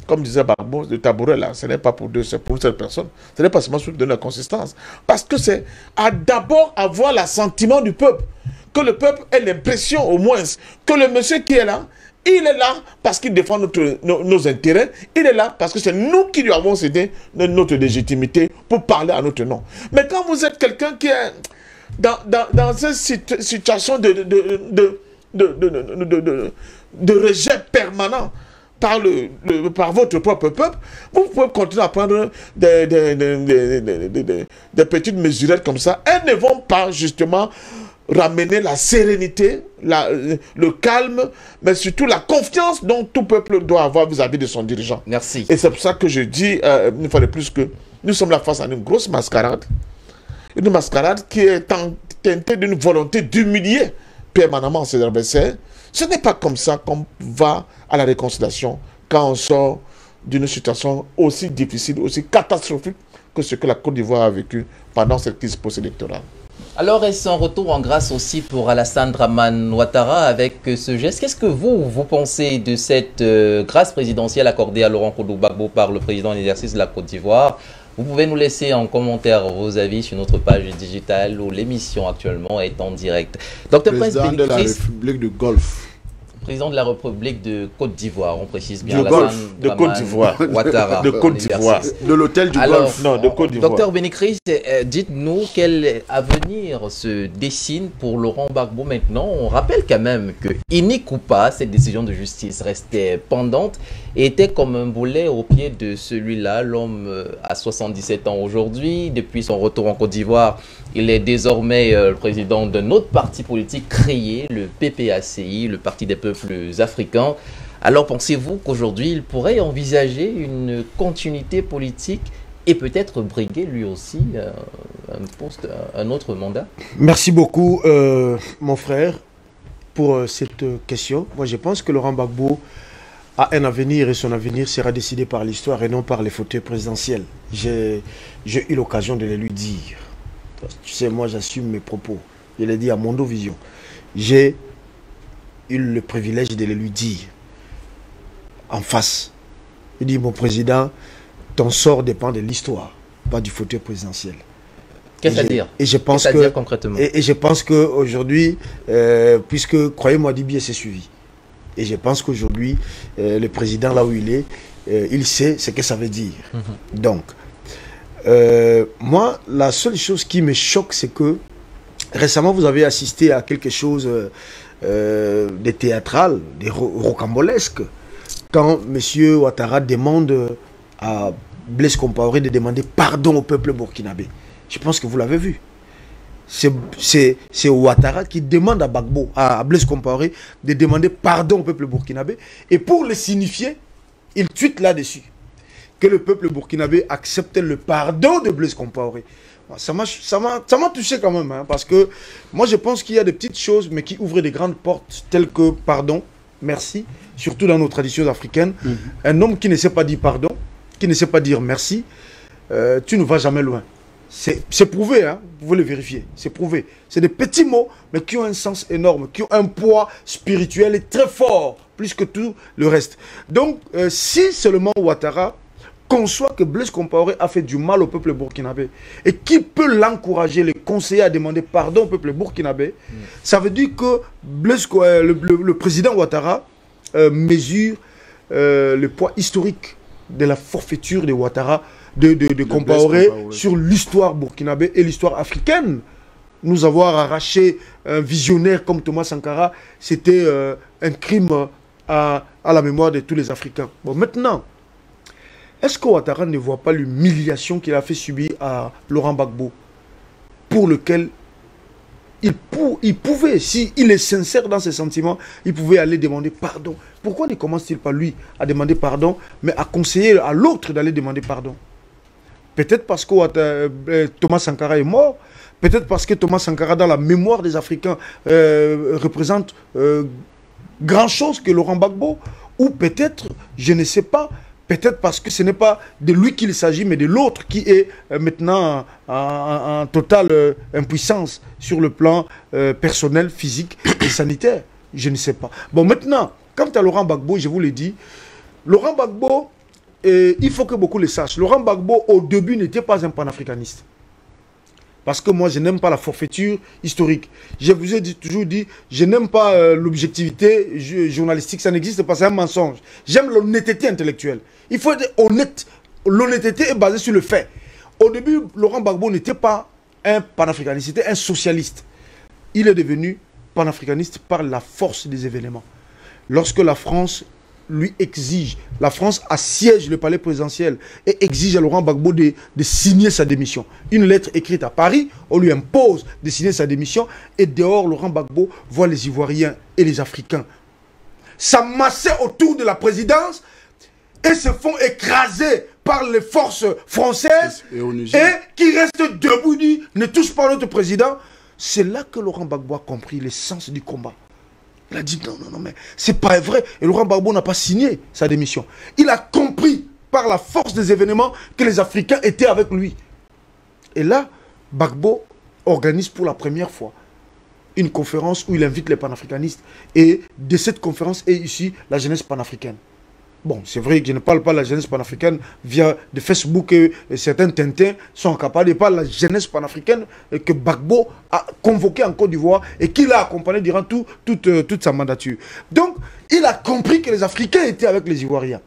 [SPEAKER 2] Comme disait Barbeau, le tabouret là, ce n'est pas pour deux, c'est pour une seule personne. Ce n'est pas seulement pour donner la consistance. Parce que c'est d'abord avoir l'assentiment du peuple. Que le peuple ait l'impression au moins que le monsieur qui est là, il est là parce qu'il défend nos intérêts. Il est là parce que c'est nous qui lui avons cédé notre légitimité pour parler à notre nom. Mais quand vous êtes quelqu'un qui est dans une situation de rejet permanent par votre propre peuple, vous pouvez continuer à prendre des petites mesurettes comme ça. Elles ne vont pas justement ramener la sérénité, le calme, mais surtout la confiance dont tout peuple doit avoir vis-à-vis de son dirigeant.
[SPEAKER 1] Merci.
[SPEAKER 2] Et c'est pour ça que je dis, une fois de plus, que nous sommes là face à une grosse mascarade. Une mascarade qui est teintée d'une volonté d'humilier permanemment ses adversaires. Ce n'est pas comme ça qu'on va à la réconciliation quand on sort d'une situation aussi difficile, aussi catastrophique que ce que la Côte d'Ivoire a vécu pendant cette crise post-électorale. Alors, est-ce un retour en grâce aussi pour Alassane Dramane Ouattara avec ce geste? Qu'est-ce que vous pensez de cette grâce présidentielle accordée à Laurent Gbagbo par le président en exercice de la Côte d'Ivoire? Vous pouvez nous laisser en commentaire vos avis sur notre page digitale où l'émission actuellement est en direct. Dr.
[SPEAKER 3] Président de la République du Golfe.
[SPEAKER 1] Président de la République de Côte d'Ivoire, on précise bien.
[SPEAKER 2] Du Golfe, de Côte d'Ivoire.
[SPEAKER 1] Ouattara.
[SPEAKER 2] De Côte d'Ivoire.
[SPEAKER 3] De l'hôtel du Golfe.
[SPEAKER 2] Non, de Côte d'Ivoire.
[SPEAKER 1] Docteur Bénicris, dites-nous quel avenir se dessine pour Laurent Gbagbo maintenant. On rappelle quand même que, unique ou pas, cette décision de justice restait pendante et était comme un boulet au pied de celui-là. L'homme a 77 ans aujourd'hui. Depuis son retour en Côte d'Ivoire, il est désormais le président d'un autre parti politique créé, le PPACI, le Parti des peuples africains. Alors pensez-vous qu'aujourd'hui il pourrait envisager une continuité politique et peut-être briguer lui aussi un autre mandat?
[SPEAKER 5] Merci beaucoup mon frère pour cette question. Moi je pense que Laurent Gbagbo a un avenir et son avenir sera décidé par l'histoire et non par les fauteuils présidentiels. J'ai eu l'occasion de le lui dire. Tu sais, moi j'assume mes propos. Je l'ai dit à Mondo Vision. J'ai eu le privilège de le lui dire en face. Il dit, mon président, ton sort dépend de l'histoire, pas du fauteuil présidentiel.
[SPEAKER 1] Qu'est-ce à dire?
[SPEAKER 5] Et je pense que concrètement. Et je pense qu'aujourd'hui, puisque, croyez-moi, Dibier s'est suivi. Et je pense qu'aujourd'hui, le président, là où il est, il sait ce que ça veut dire. Donc, moi, la seule chose qui me choque, c'est que récemment, vous avez assisté à quelque chose de théâtral, de rocambolesque, quand M. Ouattara demande à Blaise Compaoré de demander pardon au peuple burkinabé. Je pense que vous l'avez vu. C'est Ouattara qui demande à Gbagbo, à Blaise Compaoré, de demander pardon au peuple burkinabé. Et pour le signifier, il tweet là-dessus que le peuple burkinabé accepte le pardon de Blaise Compaoré. Ça m'a touché quand même, hein, parce que moi je pense qu'il y a des petites choses, mais qui ouvrent des grandes portes, telles que pardon, merci, surtout dans nos traditions africaines. Un homme qui ne sait pas dire pardon, qui ne sait pas dire merci, tu ne vas jamais loin. C'est prouvé, hein, vous pouvez le vérifier, c'est prouvé. C'est des petits mots, mais qui ont un sens énorme, qui ont un poids spirituel et très fort, plus que tout le reste. Donc, si seulement Ouattara conçoit que Blaise Compaoré a fait du mal au peuple burkinabé et qui peut l'encourager, le conseiller à demander pardon au peuple burkinabé, ça veut dire que le président Ouattara mesure le poids historique de la forfaiture de Ouattara, de Compaoré sur l'histoire burkinabé et l'histoire africaine. Nous avoir arraché un visionnaire comme Thomas Sankara, c'était un crime à la mémoire de tous les Africains. Bon, maintenant, Est-ce que Ouattara ne voit pas l'humiliation qu'il a fait subir à Laurent Gbagbo, pour lequel il pouvait, s'il est sincère dans ses sentiments, il pouvait aller demander pardon. Pourquoi ne commence-t-il pas lui à demander pardon, mais à conseiller à l'autre d'aller demander pardon? Peut-être parce que Thomas Sankara est mort, peut-être parce que Thomas Sankara, dans la mémoire des Africains, représente grand chose que Laurent Gbagbo, ou peut-être, je ne sais pas, peut-être parce que ce n'est pas de lui qu'il s'agit, mais de l'autre qui est maintenant en totale impuissance sur le plan personnel, physique et sanitaire. Je ne sais pas. Bon, maintenant, quant à Laurent Gbagbo, je vous l'ai dit, Laurent Gbagbo, il faut que beaucoup le sachent. Laurent Gbagbo, au début, n'était pas un panafricaniste. Parce que moi, je n'aime pas la forfaiture historique. Je vous ai toujours dit, je n'aime pas l'objectivité journalistique. Ça n'existe pas, c'est un mensonge. J'aime l'honnêteté intellectuelle. Il faut être honnête. L'honnêteté est basée sur le fait. Au début, Laurent Gbagbo n'était pas un panafricaniste, c'était un socialiste. Il est devenu panafricaniste par la force des événements. Lorsque la France lui exige, la France assiège le palais présidentiel et exige à Laurent Gbagbo de signer sa démission. Une lettre écrite à Paris, on lui impose de signer sa démission et dehors, Laurent Gbagbo voit les Ivoiriens et les Africains s'amasser autour de la présidence et se font écraser par les forces françaises et qui restent debout, dit ne touche pas notre président. C'est là que Laurent Gbagbo a compris l'essence du combat. Il a dit non, mais c'est pas vrai. Et Laurent Gbagbo n'a pas signé sa démission. Il a compris par la force des événements que les Africains étaient avec lui. Et là, Gbagbo organise pour la première fois une conférence où il invite les panafricanistes. Et de cette conférence est issue la jeunesse panafricaine. Bon, c'est vrai que je ne parle pas de la jeunesse panafricaine via de Facebook et certains Tintins sont capables de parler de la jeunesse panafricaine que Gbagbo a convoquée en Côte d'Ivoire et qu'il a accompagné durant toute sa mandature. Donc, il a compris que les Africains étaient avec les Ivoiriens.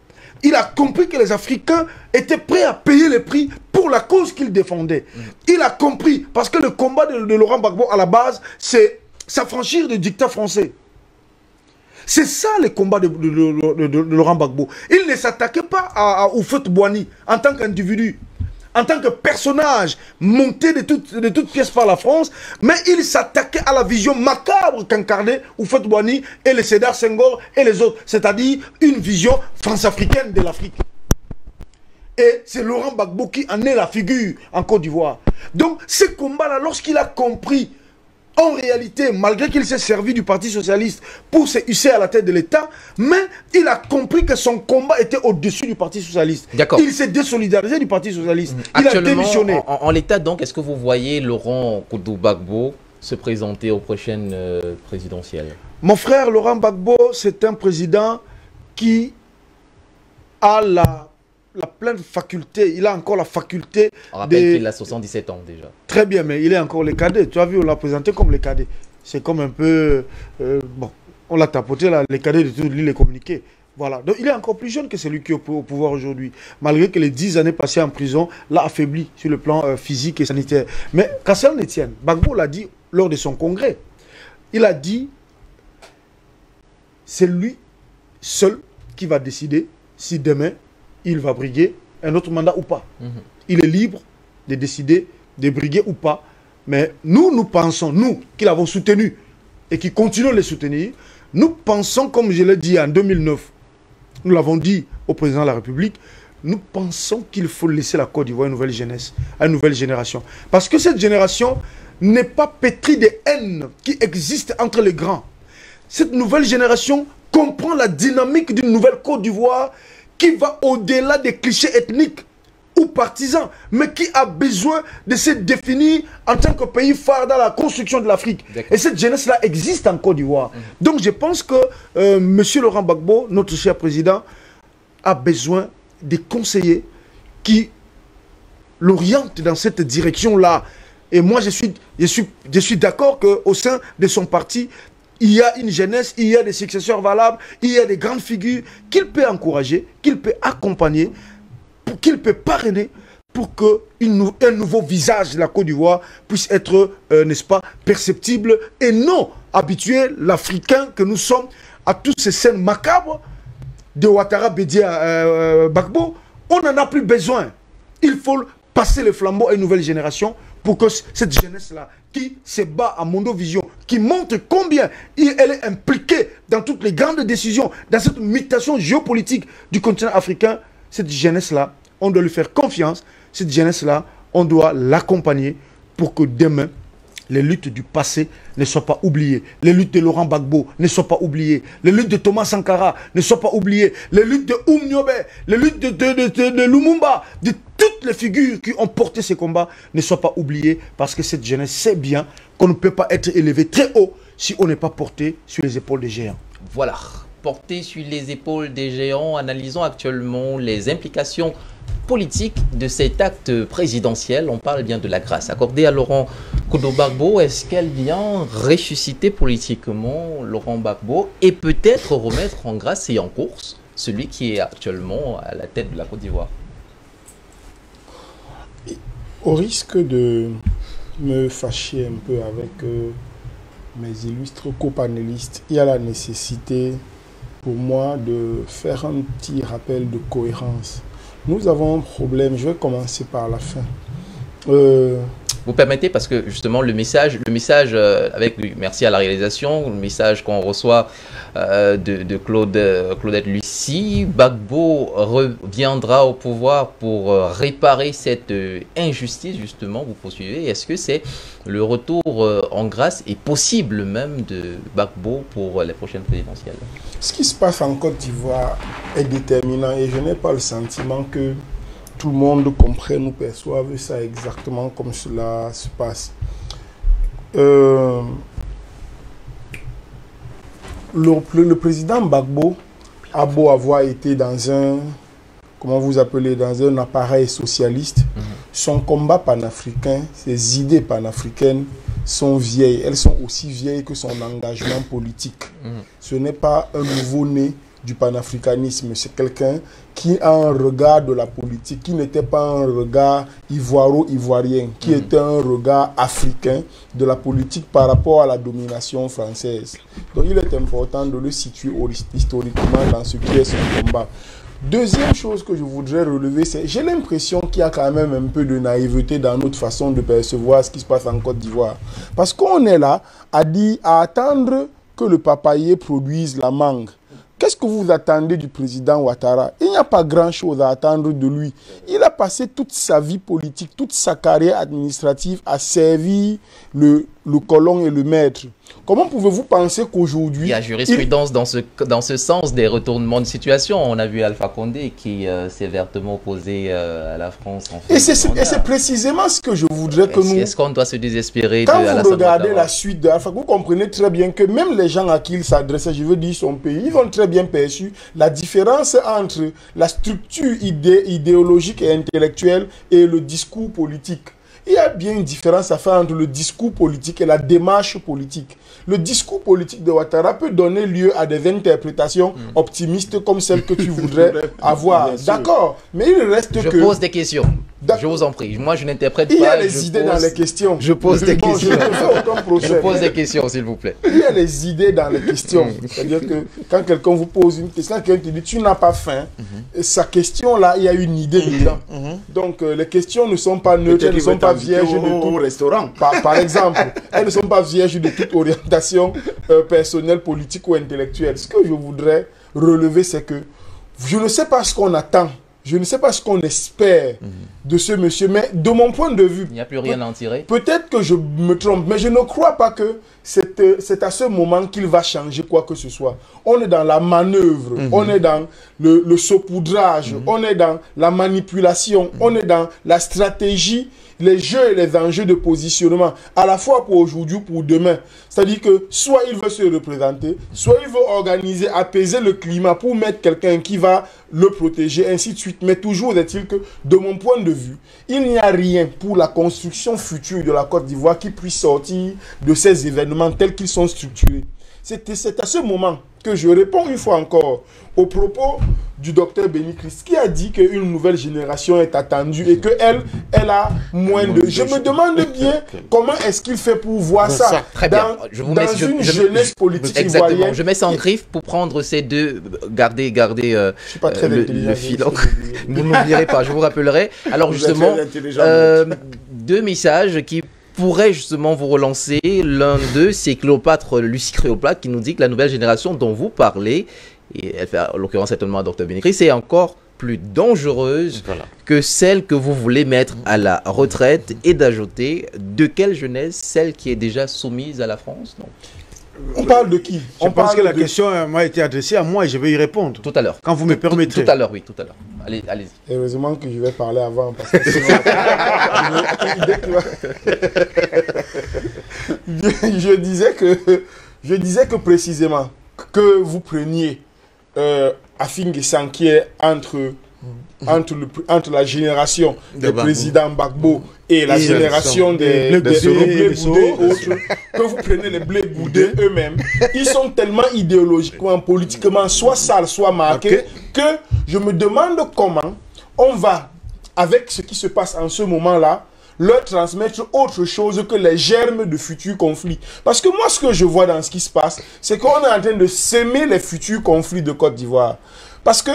[SPEAKER 5] Il a compris que les Africains étaient prêts à payer le prix pour la cause qu'ils défendaient. Il a compris, parce que le combat de Laurent Gbagbo à la base, c'est s'affranchir du dictat français. C'est ça le combat de Laurent Gbagbo. Il ne s'attaquait pas à Houphouët-Boigny en tant qu'individu, en tant que personnage monté de toutes pièces par la France, mais il s'attaquait à la vision macabre qu'incarnaient Houphouët-Boigny et les Sédar Senghor et les autres, c'est-à-dire une vision france-africaine de l'Afrique. Et c'est Laurent Gbagbo qui en est la figure en Côte d'Ivoire. Donc ce combat-là, lorsqu'il a compris, en réalité, malgré qu'il s'est servi du Parti Socialiste pour se hisser à la tête de l'État, mais il a compris que son combat était au-dessus du Parti Socialiste. Il s'est désolidarisé du Parti Socialiste. Il a démissionné.
[SPEAKER 1] En l'état, donc, est-ce que vous voyez Laurent Gbagbo se présenter aux prochaines présidentielles?
[SPEAKER 5] Mon frère, Laurent Gbagbo, c'est un président qui a la pleine faculté, il a encore la faculté.
[SPEAKER 1] On rappelle qu'il a 77 ans déjà.
[SPEAKER 5] Très bien, mais il est encore les cadets. Tu as vu, on l'a présenté comme les cadets. C'est comme un peu... bon, on l'a tapoté, là, les cadets de toute l'île, les communiqués. Voilà. Donc il est encore plus jeune que celui qui est au pouvoir aujourd'hui. Malgré que les 10 années passées en prison l'a affaibli sur le plan physique et sanitaire. Mais qu'à cela ne tienne, Gbagbo l'a dit lors de son congrès. Il a dit, c'est lui seul qui va décider si demain, il va briguer un autre mandat ou pas. Il est libre de décider de briguer ou pas. Mais nous pensons, nous qui l'avons soutenu et qui continuons de le soutenir, nous pensons, comme je l'ai dit en 2009, nous l'avons dit au président de la République, nous pensons qu'il faut laisser la Côte d'Ivoire à une nouvelle jeunesse, à une nouvelle génération. Parce que cette génération n'est pas pétrie de haine qui existe entre les grands. Cette nouvelle génération comprend la dynamique d'une nouvelle Côte d'Ivoire qui va au-delà des clichés ethniques ou partisans, mais qui a besoin de se définir en tant que pays phare dans la construction de l'Afrique. Et cette jeunesse-là existe en Côte d'Ivoire. Donc je pense que M. Laurent Gbagbo, notre cher président, a besoin des conseillers qui l'orientent dans cette direction-là. Et moi, je suis d'accord qu'au sein de son parti, il y a une jeunesse, il y a des successeurs valables, il y a des grandes figures qu'il peut encourager, qu'il peut accompagner, qu'il peut parrainer pour qu'un nouveau visage de la Côte d'Ivoire puisse être, n'est-ce pas, perceptible et non habituer l'Africain que nous sommes à toutes ces scènes macabres de Ouattara Bédié Gbagbo On n'en a plus besoin. Il faut passer le flambeau à une nouvelle génération pour que cette jeunesse-là, qui se bat à Mondovision, qui montre combien elle est impliquée dans toutes les grandes décisions, dans cette mutation géopolitique du continent africain, cette jeunesse-là, on doit lui faire confiance. Cette jeunesse-là, on doit l'accompagner pour que demain, les luttes du passé ne soient pas oubliées. Les luttes de Laurent Gbagbo ne soient pas oubliées. Les luttes de Thomas Sankara ne soient pas oubliées. Les luttes de Oumniobé, les luttes de Lumumba, de toutes les figures qui ont porté ces combats ne soient pas oubliées parce que cette jeunesse sait bien qu'on ne peut pas être élevé très haut si on n'est pas porté sur les épaules des géants.
[SPEAKER 1] Voilà, porté sur les épaules des géants, analysons actuellement les implications politique de cet acte présidentiel. On parle bien de la grâce accordée à Laurent Gbagbo. Est-ce qu'elle vient ressusciter politiquement Laurent Gbagbo et peut-être remettre en grâce et en course celui qui est actuellement à la tête de la Côte d'Ivoire?
[SPEAKER 4] Au risque de me fâcher un peu avec mes illustres copanélistes, il y a la nécessité pour moi de faire un petit rappel de cohérence. Nous avons un problème, je vais commencer par la fin.
[SPEAKER 1] Vous permettez, parce que justement le message avec merci à la réalisation, le message qu'on reçoit de Claudette Lucie, Gbagbo reviendra au pouvoir pour réparer cette injustice, justement, vous poursuivez. Est-ce que c'est le retour en grâce et possible même de Gbagbo pour les prochaines présidentielles?
[SPEAKER 4] Ce qui se passe en Côte d'Ivoire est déterminant et je n'ai pas le sentiment que tout le monde comprenne ou perçoive ça exactement comme cela se passe. Le président Gbagbo a beau avoir été dans un, comment vous appelez, dans un appareil socialiste, son combat panafricain, ses idées panafricaines sont vieilles. Elles sont aussi vieilles que son engagement politique. Ce n'est pas un nouveau-né du panafricanisme, c'est quelqu'un qui a un regard de la politique, qui n'était pas un regard ivoiro-ivoirien, qui était un regard africain de la politique par rapport à la domination française. Donc il est important de le situer historiquement dans ce qui est son combat. Deuxième chose que je voudrais relever, c'est j'ai l'impression qu'il y a quand même un peu de naïveté dans notre façon de percevoir ce qui se passe en Côte d'Ivoire. Parce qu'on est là à attendre que le papayer produise la mangue. Qu'est-ce que vous attendez du président Ouattara? Il n'y a pas grand-chose à attendre de lui. Il a passé toute sa vie politique, toute sa carrière administrative à servir le colon et le maître. Comment pouvez-vous penser qu'aujourd'hui...
[SPEAKER 1] Il y a jurisprudence dans ce sens des retournements de situation. On a vu Alpha Condé qui s'est vertement opposé à la France. En fait,
[SPEAKER 4] et c'est précisément ce que je voudrais que nous...
[SPEAKER 1] Est-ce qu'on doit se désespérer
[SPEAKER 4] Quand vous regardez la suite de Alpha, vous comprenez très bien que même les gens à qui il s'adressait, je veux dire son pays, ils ont très bien perçu la différence entre la structure idéologique et intellectuelle et le discours politique. Il y a bien une différence à faire entre le discours politique et la démarche politique. Le discours politique de Ouattara peut donner lieu à des interprétations optimistes comme celles que tu voudrais avoir. D'accord, mais il reste que...
[SPEAKER 1] Je pose des questions. Je vous en prie. Moi, je n'interprète pas.
[SPEAKER 4] Il y a les idées dans les questions.
[SPEAKER 1] Je pose des questions.
[SPEAKER 4] Je
[SPEAKER 1] pose des questions, s'il vous plaît.
[SPEAKER 4] Il y a les idées dans les questions. C'est-à-dire que quand quelqu'un vous pose une question, quand quelqu'un te dit tu n'as pas faim, sa question-là, il y a une idée dedans. Donc, les questions ne sont pas neutres, elles ne sont pas vierges de tout.
[SPEAKER 2] Restaurant.
[SPEAKER 4] Par exemple, elles ne sont pas vierges de toute orientation personnelle, politique ou intellectuelle. Ce que je voudrais relever, c'est que je ne sais pas ce qu'on attend. Je ne sais pas ce qu'on espère de ce monsieur, mais de mon point de vue...
[SPEAKER 1] Il n'y a plus rien à en tirer.
[SPEAKER 4] Peut-être que je me trompe, mais je ne crois pas que c'est à ce moment qu'il va changer quoi que ce soit. On est dans la manœuvre, on est dans le saupoudrage, on est dans la manipulation, on est dans la stratégie, les jeux et les enjeux de positionnement, à la fois pour aujourd'hui ou pour demain. C'est-à-dire que soit il veut se représenter, soit il veut organiser, apaiser le climat pour mettre quelqu'un qui va le protéger, ainsi de suite. Mais toujours est-il que, de mon point de vue, il n'y a rien pour la construction future de la Côte d'Ivoire qui puisse sortir de ces événements tels qu'ils sont structurés. C'est à ce moment que je réponds une fois encore aux propos du docteur Béni Christ qui a dit qu'une nouvelle génération est attendue et qu'elle a moins de... Je me demande bien comment est-ce qu'il fait pour voir ça
[SPEAKER 1] très bien.
[SPEAKER 4] Dans une jeunesse politique
[SPEAKER 1] exactement.
[SPEAKER 4] ivoirienne.
[SPEAKER 1] Je mets ça en griffe pour prendre ces deux... Gardez
[SPEAKER 4] je suis pas très
[SPEAKER 1] le fil. Vous n'oublierez pas, je vous rappellerai. Alors justement, deux messages qui pourraient justement vous relancer. L'un d'eux, c'est Cléopâtre, Lucie Cléopâtre, qui nous dit que la nouvelle génération dont vous parlez, et elle fait en l'occurrence certainement à Dr Bénécry, c'est encore plus dangereuse que celle que vous voulez mettre à la retraite, et d'ajouter de quelle jeunesse, celle qui est déjà soumise à la France? Non.
[SPEAKER 4] On parle de qui?
[SPEAKER 5] Je pense que la question m'a été adressée à moi et je vais y répondre.
[SPEAKER 1] Tout à l'heure.
[SPEAKER 5] Quand vous me permettrez.
[SPEAKER 1] Tout à l'heure, oui, tout à l'heure. Allez-y.
[SPEAKER 4] Heureusement que je vais parler avant parce que sinon... je disais que précisément que vous preniez Afin Guessan qui est entre la génération des présidents Gbagbo et la génération des Blé Goudé, que vous prenez les Blé Goudé eux-mêmes, ils sont tellement idéologiquement, politiquement, soit sales, soit marqués, que je me demande comment on va, avec ce qui se passe en ce moment-là, leur transmettre autre chose que les germes de futurs conflits. Parce que moi, ce que je vois dans ce qui se passe, c'est qu'on est en train de s'aimer les futurs conflits de Côte d'Ivoire. Parce que,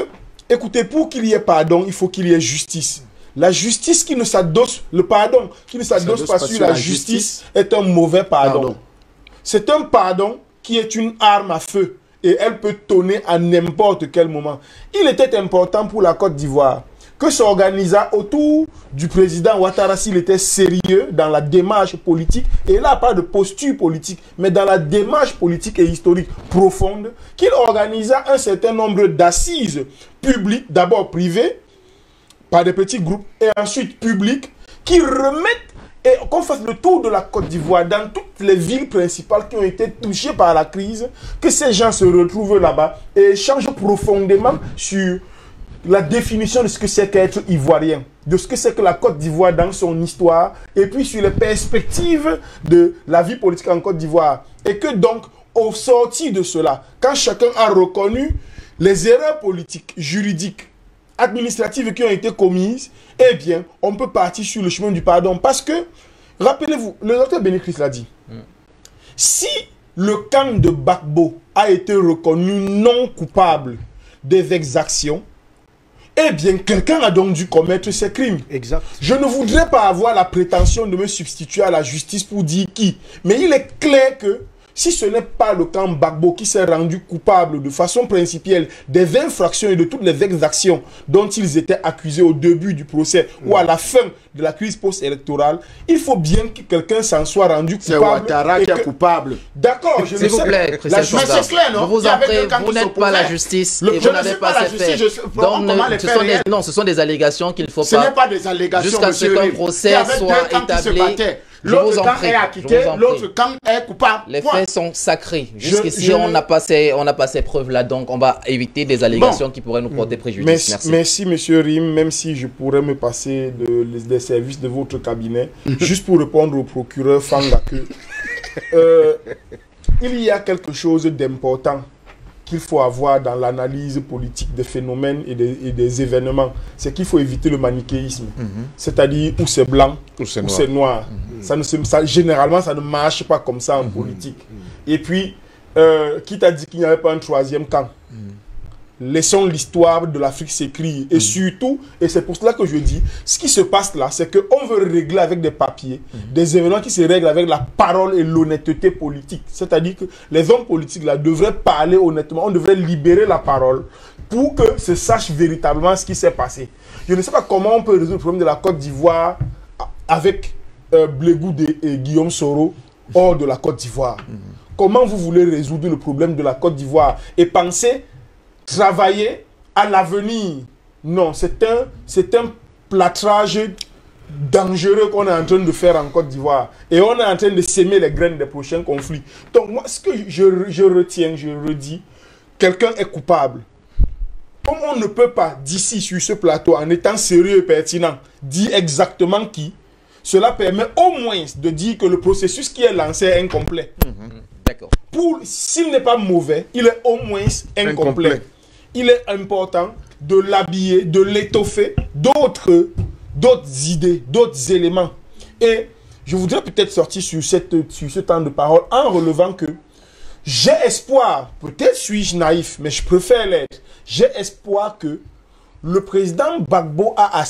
[SPEAKER 4] écoutez, pour qu'il y ait pardon, il faut qu'il y ait justice. La justice qui ne s'adosse, le pardon qui ne s'adosse pas sur la justice est un mauvais pardon. C'est un pardon qui est une arme à feu et elle peut tonner à n'importe quel moment. Il était important pour la Côte d'Ivoire que s'organisa autour du président Ouattara s'il était sérieux dans la démarche politique, et là pas de posture politique, mais dans la démarche politique et historique profonde, qu'il organisa un certain nombre d'assises publiques, d'abord privées, par des petits groupes, et ensuite publiques, qui remettent et qu'on fasse le tour de la Côte d'Ivoire dans toutes les villes principales qui ont été touchées par la crise, que ces gens se retrouvent là-bas et échangent profondément sur la définition de ce que c'est qu'être ivoirien, de ce que c'est que la Côte d'Ivoire dans son histoire, et puis sur les perspectives de la vie politique en Côte d'Ivoire. Et que donc, au sortir de cela, quand chacun a reconnu les erreurs politiques, juridiques, administratives qui ont été commises, eh bien, on peut partir sur le chemin du pardon. Parce que, rappelez-vous, le docteur Béni Christ l'a dit, si le camp de Gbagbo a été reconnu non coupable des exactions, eh bien, quelqu'un a donc dû commettre ces crimes.
[SPEAKER 5] Exact.
[SPEAKER 4] Je ne voudrais pas avoir la prétention de me substituer à la justice pour dire qui. Mais il est clair que si ce n'est pas le camp Gbagbo qui s'est rendu coupable de façon principielle des infractions et de toutes les exactions dont ils étaient accusés au début du procès ou à la fin de la crise post-électorale, il faut bien que quelqu'un s'en soit rendu coupable.
[SPEAKER 3] C'est Ouattara qui est coupable.
[SPEAKER 4] D'accord, je
[SPEAKER 1] S'il vous plaît,
[SPEAKER 3] mais c'est clair, non?
[SPEAKER 1] vous en prie, vous n'êtes pas la justice et vous n'avez pas ces faits. Donc, ce sont des allégations qu'il ne faut pas...
[SPEAKER 3] Ce n'est pas des allégations,
[SPEAKER 1] jusqu'à ce qu'un procès soit établi.
[SPEAKER 3] L'autre camp est acquitté, l'autre camp est coupable.
[SPEAKER 1] Les faits sont sacrés. Jusqu'ici, on n'a pas ces preuves-là, donc on va éviter des allégations qui pourraient nous porter préjudice.
[SPEAKER 4] Merci, monsieur Rim, même si je pourrais me passer des services de votre cabinet, juste pour répondre au procureur Fangake. Il y a quelque chose d'important qu'il faut avoir dans l'analyse politique des phénomènes et des événements, c'est qu'il faut éviter le manichéisme. C'est-à-dire où c'est blanc, où c'est noir. Généralement, ça ne marche pas comme ça en politique. Et puis, qui t'a dit qu'il n'y avait pas un troisième camp? Laissons l'histoire de l'Afrique s'écrire. Et surtout, et c'est pour cela que je dis, ce qui se passe là, c'est qu'on veut régler avec des papiers, des événements qui se règlent avec la parole et l'honnêteté politique. C'est-à-dire que les hommes politiques là devraient parler honnêtement, on devrait libérer la parole pour que se sache véritablement ce qui s'est passé. Je ne sais pas comment on peut résoudre le problème de la Côte d'Ivoire avec Blé Goudé et Guillaume Soro hors de la Côte d'Ivoire. Comment vous voulez résoudre le problème de la Côte d'Ivoire et penser travailler à l'avenir? Non, c'est un plâtrage dangereux qu'on est en train de faire en Côte d'Ivoire. Et on est en train de s'aimer les graines des prochains conflits. Donc moi, ce que je retiens, je redis, quelqu'un est coupable. Comme on ne peut pas, d'ici sur ce plateau, en étant sérieux et pertinent, dire exactement qui, cela permet au moins de dire que le processus qui est lancé est incomplet.
[SPEAKER 1] D'accord.
[SPEAKER 4] S'il n'est pas mauvais, il est au moins incomplet. il est important de l'habiller, de l'étoffer d'autres idées, d'autres éléments. Et je voudrais peut-être sortir sur ce temps de parole en relevant que j'ai espoir, peut-être suis-je naïf, mais je préfère l'être, j'ai espoir que le président Gbagbo a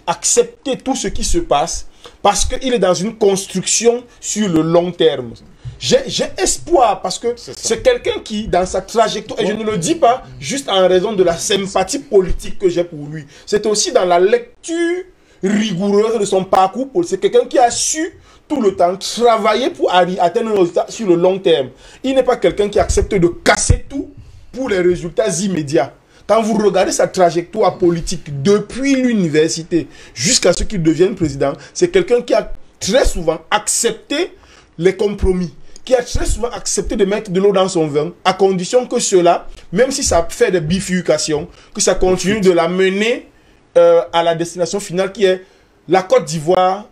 [SPEAKER 4] accepté tout ce qui se passe parce qu'il est dans une construction sur le long terme. J'ai espoir parce que c'est quelqu'un qui, dans sa trajectoire, et je ne le dis pas juste en raison de la sympathie politique que j'ai pour lui, c'est aussi dans la lecture rigoureuse de son parcours. C'est quelqu'un qui a su tout le temps travailler pour atteindre un résultat sur le long terme. Il n'est pas quelqu'un qui accepte de casser tout pour les résultats immédiats. Quand vous regardez sa trajectoire politique depuis l'université jusqu'à ce qu'il devienne président, c'est quelqu'un qui a très souvent accepté les compromis, qui a très souvent accepté de mettre de l'eau dans son vin, à condition que cela, même si ça fait des bifurcations, que ça continue de la mener à la destination finale qui est la Côte d'Ivoire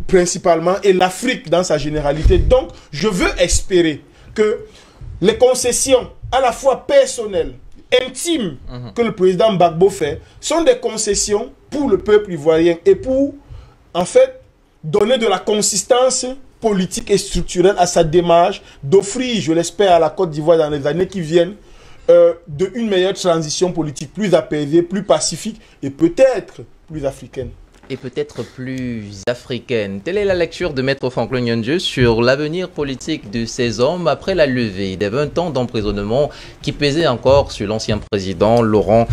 [SPEAKER 4] principalement et l'Afrique dans sa généralité. Donc, je veux espérer que les concessions à la fois personnelles, intimes que le président Gbagbo fait sont des concessions pour le peuple ivoirien et pour, en fait, donner de la consistance politique et structurelle à sa démarche d'offrir, je l'espère, à la Côte d'Ivoire dans les années qui viennent, une meilleure transition politique plus apaisée, plus pacifique et peut-être plus africaine.
[SPEAKER 1] Et peut-être plus africaine. Telle est la lecture de Maître Franklin Nyondieu sur l'avenir politique de ces hommes après la levée des 20 ans d'emprisonnement qui pesaient encore sur l'ancien président Laurent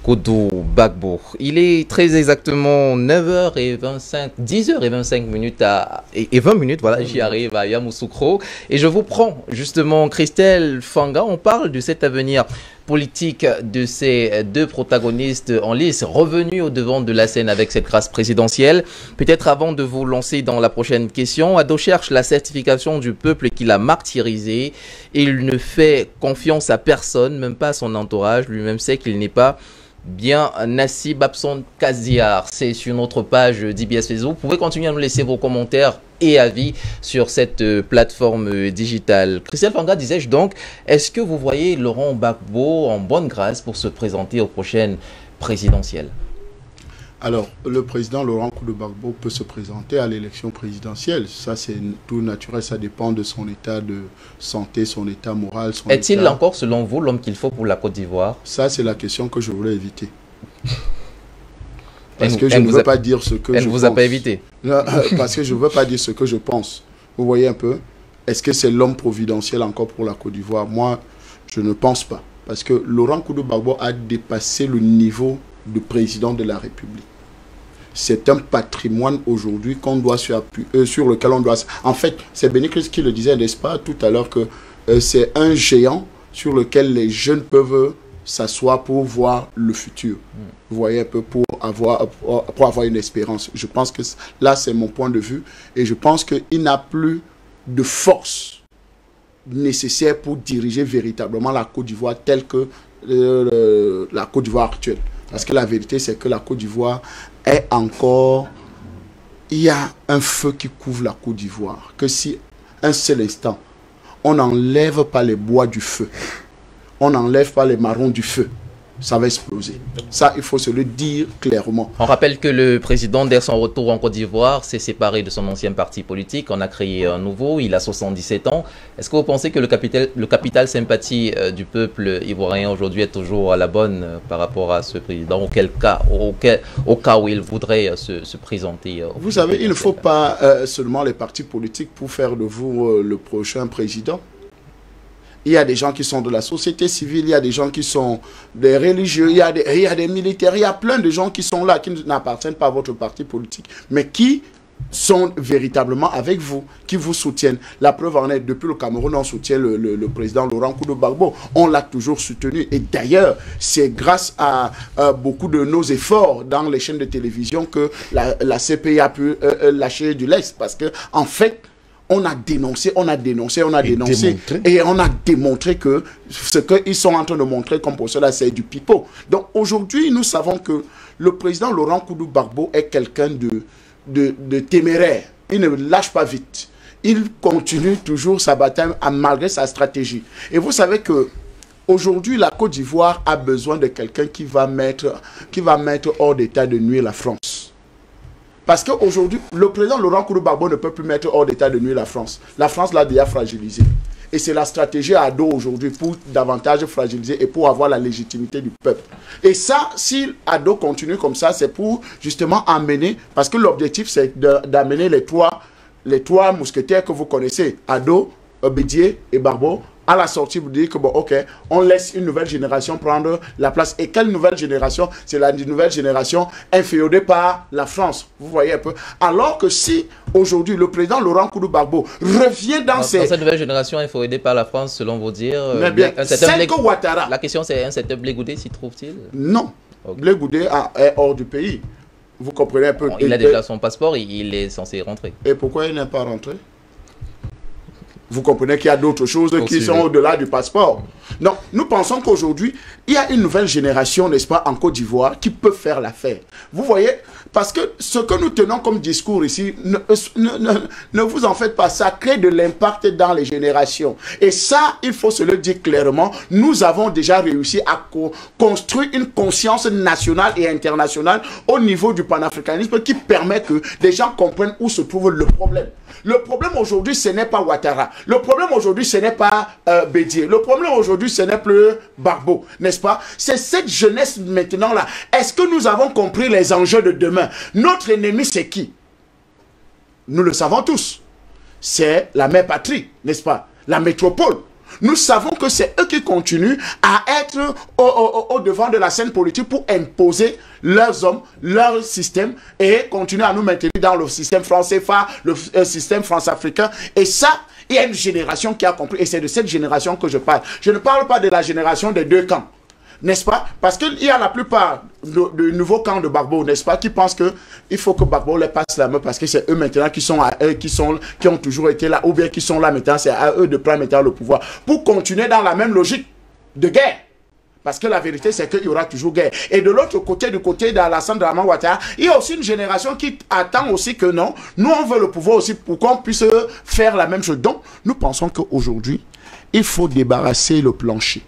[SPEAKER 1] Gbagbo. Il est très exactement 9h25, 10h25 et 20 minutes, voilà, j'y arrive à Yamoussoukro. Et je vous prends justement Christelle Fanga, on parle de cet avenir politique de ces deux protagonistes en lice, revenus au devant de la scène avec cette grâce présidentielle. Peut-être avant de vous lancer dans la prochaine question, Ado cherche la certification du peuple qu'il a martyrisé et il ne fait confiance à personne, même pas à son entourage. Lui-même sait qu'il n'est pas bien Nassib Abson Kaziar. C'est sur notre page d'IBS Facebook. Vous pouvez continuer à nous laisser vos commentaires et avis sur cette plateforme digitale. Christelle Fanga, disais-je donc, est-ce que vous voyez Laurent Gbagbo en bonne grâce pour se présenter aux prochaines présidentielles?
[SPEAKER 2] Alors, le président Laurent Gbagbo peut se présenter à l'élection présidentielle. Ça, c'est tout naturel. Ça dépend de son état de santé, son état moral.
[SPEAKER 1] Est-il encore, selon vous, l'homme qu'il faut pour la Côte d'Ivoire?
[SPEAKER 2] Ça, c'est la question que je voulais éviter. Parce que je ne veux pas dire ce que je pense. Elle ne vous a pas évité? Parce que je ne veux pas dire ce que je pense. Vous voyez un peu? Est-ce que c'est l'homme providentiel encore pour la Côte d'Ivoire? Moi, je ne pense pas. Parce que Laurent Gbagbo a dépassé le niveau de président de la République. C'est un patrimoine aujourd'hui qu'on doit sur lequel on doit... En fait, c'est Bénécris qui le disait, n'est-ce pas, tout à l'heure, que c'est un géant sur lequel les jeunes peuvent s'asseoir pour voir le futur. Vous voyez un peu, pour avoir une espérance. Je pense que là, c'est mon point de vue. Et je pense qu'il n'a plus de force nécessaire pour diriger véritablement la Côte d'Ivoire telle que la Côte d'Ivoire actuelle. Parce que la vérité, c'est que la Côte d'Ivoire est encore... Il y a un feu qui couvre la Côte d'Ivoire. Que si, un seul instant, on n'enlève pas les bois du feu, on n'enlève pas les marrons du feu, ça va exploser. Ça, il faut se le dire clairement.
[SPEAKER 1] On rappelle que le président, dès son retour en Côte d'Ivoire, s'est séparé de son ancien parti politique. On a créé un nouveau. Il a 77 ans. Est-ce que vous pensez que le capital sympathie du peuple ivoirien aujourd'hui est toujours à la bonne par rapport à ce président? Au cas où il voudrait se présenter?
[SPEAKER 2] Vous savez, il ne faut pas seulement les partis politiques pour faire de vous le prochain président. Il y a des gens qui sont de la société civile, il y a des gens qui sont des religieux, il y a des militaires, il y a plein de gens qui sont là, qui n'appartiennent pas à votre parti politique, mais qui sont véritablement avec vous, qui vous soutiennent. La preuve en est, depuis le Cameroun, on soutient le président Laurent Gbagbo. On l'a toujours soutenu. Et d'ailleurs, c'est grâce à beaucoup de nos efforts dans les chaînes de télévision que la CPI a pu lâcher du lest. Parce que, en fait, on a dénoncé, et on a démontré que ce qu'ils sont en train de montrer comme pour cela, c'est du pipeau. Donc aujourd'hui, nous savons que le président Laurent Gbagbo est quelqu'un de téméraire. Il ne lâche pas vite. Il continue toujours sa bataille malgré sa stratégie. Et vous savez que
[SPEAKER 3] Aujourd'hui, la Côte d'Ivoire a besoin de quelqu'un qui va mettre hors d'état de nuire la France. Parce qu'aujourd'hui, le président Laurent Koudou-Gbagbo ne peut plus mettre hors d'état de nuire la France. La France l'a déjà fragilisé. Et c'est la stratégie à dos aujourd'hui pour davantage fragiliser et pour avoir la légitimité du peuple. Et ça, si Ado continue comme ça, c'est pour justement amener, parce que l'objectif c'est d'amener les trois mousquetaires que vous connaissez, Ado, Bédié et Barbeau, à la sortie, vous dites que bon, ok, on laisse une nouvelle génération prendre la place. Et quelle nouvelle génération? C'est la nouvelle génération inféodée par la France. Vous voyez un peu. Alors que si aujourd'hui le président Laurent Koudou-Gbagbo revient dans
[SPEAKER 1] cette nouvelle génération inféodée par la France, selon vos dires,
[SPEAKER 3] Ouattara.
[SPEAKER 1] La question c'est un certain Blé Goudé s'y trouve-t-il?
[SPEAKER 3] Non. Okay. Blé Goudé est hors du pays. Vous comprenez un peu.
[SPEAKER 1] Bon, il a déjà son passeport, il est censé rentrer.
[SPEAKER 3] Et pourquoi il n'est pas rentré? Vous comprenez qu'il y a d'autres choses qui sont au-delà du passeport. Donc, nous pensons qu'aujourd'hui, il y a une nouvelle génération, n'est-ce pas, en Côte d'Ivoire, qui peut faire l'affaire. Vous voyez, parce que ce que nous tenons comme discours ici, ne vous en faites pas, ça crée de l'impact dans les générations. Et ça, il faut se le dire clairement, nous avons déjà réussi à construire une conscience nationale et internationale au niveau du panafricanisme qui permet que les gens comprennent où se trouve le problème. Le problème aujourd'hui, ce n'est pas Ouattara. Le problème aujourd'hui, ce n'est pas Bédié. Le problème aujourd'hui, ce n'est plus Barbeau, n'est-ce pas? C'est cette jeunesse maintenant-là. Est-ce que nous avons compris les enjeux de demain? Notre ennemi, c'est qui? Nous le savons tous. C'est la mère patrie, n'est-ce pas? La métropole. Nous savons que c'est eux qui continuent à être au devant de la scène politique pour imposer leurs hommes, leur système et continuer à nous maintenir dans le système français, le système france-africain. Et ça, il y a une génération qui a compris. Et c'est de cette génération que je parle. Je ne parle pas de la génération des deux camps. N'est-ce pas? Parce qu'il y a la plupart du nouveau camp de Gbagbo, n'est-ce pas, qui pensent qu'il faut que Gbagbo les passe la main parce que c'est eux maintenant qui ont toujours été là, ou bien qui sont là maintenant, c'est à eux de prendre maintenant le pouvoir. Pour continuer dans la même logique de guerre. Parce que la vérité, c'est qu'il y aura toujours guerre. Et de l'autre côté, du côté d'Alassane Dramane Ouattara, il y a aussi une génération qui attend aussi que non, nous on veut le pouvoir aussi pour qu'on puisse faire la même chose. Donc, nous pensons qu'aujourd'hui, il faut débarrasser le plancher.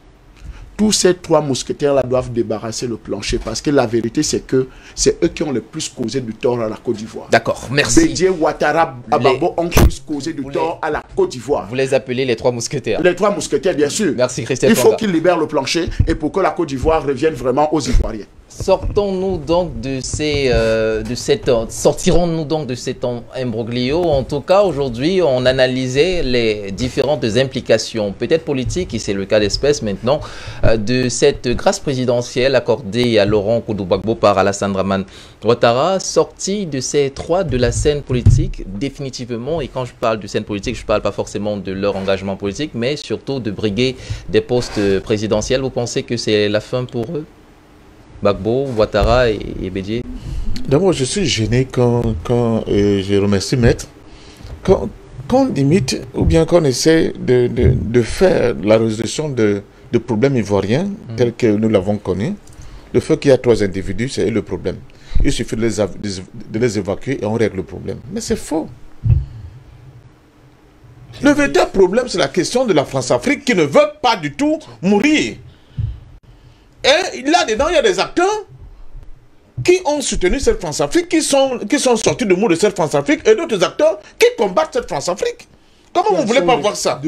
[SPEAKER 3] Tous ces trois mousquetaires-là doivent débarrasser le plancher parce que la vérité, c'est que c'est eux qui ont le plus causé du tort à la Côte d'Ivoire.
[SPEAKER 1] D'accord, merci.
[SPEAKER 3] Bédié, Ouattara, Gbagbo ont plus causé du tort à la Côte d'Ivoire.
[SPEAKER 1] Vous les appelez les trois mousquetaires? Les
[SPEAKER 3] trois mousquetaires, bien sûr.
[SPEAKER 1] Merci, Christian.
[SPEAKER 3] Il faut qu'ils libèrent le plancher et pour que la Côte d'Ivoire revienne vraiment aux Ivoiriens.
[SPEAKER 1] Sortons-nous donc de sortirons-nous donc de cet imbroglio. En tout cas, aujourd'hui, on analysait les différentes implications, peut-être politiques, et c'est le cas d'espèce maintenant, de cette grâce présidentielle accordée à Laurent Koudou-Gbagbo par Alassane Dramane Ouattara, sorti de ces trois de la scène politique définitivement. Et quand je parle de scène politique, je ne parle pas forcément de leur engagement politique, mais surtout de briguer des postes présidentiels. Vous pensez que c'est la fin pour eux? Gbagbo, Ouattara et Bédié?
[SPEAKER 2] D'abord, je suis gêné quand je remercie Maître, quand limite, ou bien qu'on essaie de faire la résolution de problèmes ivoiriens, tels que nous l'avons connu. Le fait qu'il y a trois individus, c'est le problème. Il suffit de les évacuer et on règle le problème. Mais c'est faux. Le véritable problème, c'est la question de la France-Afrique qui ne veut pas du tout mourir. Et là-dedans, il y a des acteurs qui ont soutenu cette France-Afrique, qui sont sortis de mots de cette France-Afrique, et d'autres acteurs qui combattent cette France-Afrique. Comment vous ne voulez pas voir ça?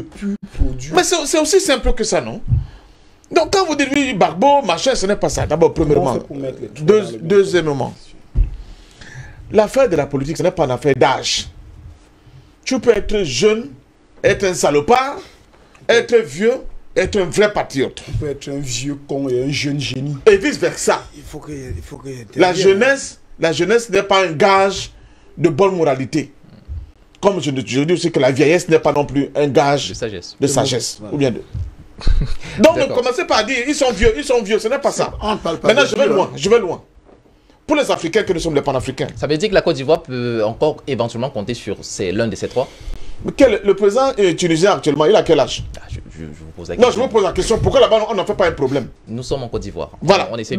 [SPEAKER 2] Mais c'est aussi simple que ça, non? Donc quand vous dites oui, Gbagbo, machin, ce n'est pas ça. D'abord, premièrement. Deuxièmement, l'affaire de la politique, ce n'est pas une affaire d'âge. Tu peux être jeune, être un salopard, être vieux, être un vrai patriote.
[SPEAKER 4] Tu peux être un vieux con et un jeune génie.
[SPEAKER 2] Et vice-versa. La jeunesse n'est pas un gage de bonne moralité. Comme je dis aussi que la vieillesse n'est pas non plus un gage de sagesse. Ou bien de... Donc ne commencez pas à dire ils sont vieux, ce n'est pas ça. Maintenant je vais loin. Pour les Africains que nous sommes les panafricains.
[SPEAKER 1] Ça veut dire que la Côte d'Ivoire peut encore éventuellement compter sur l'un de ces trois?
[SPEAKER 2] Le président tunisien actuellement, il a quel âge?
[SPEAKER 1] Je vous pose la question.
[SPEAKER 2] Non, je vous pose la question. Pourquoi là-bas on n'en fait pas un problème?
[SPEAKER 1] Nous sommes en Côte d'Ivoire.
[SPEAKER 2] Voilà.
[SPEAKER 1] On essaie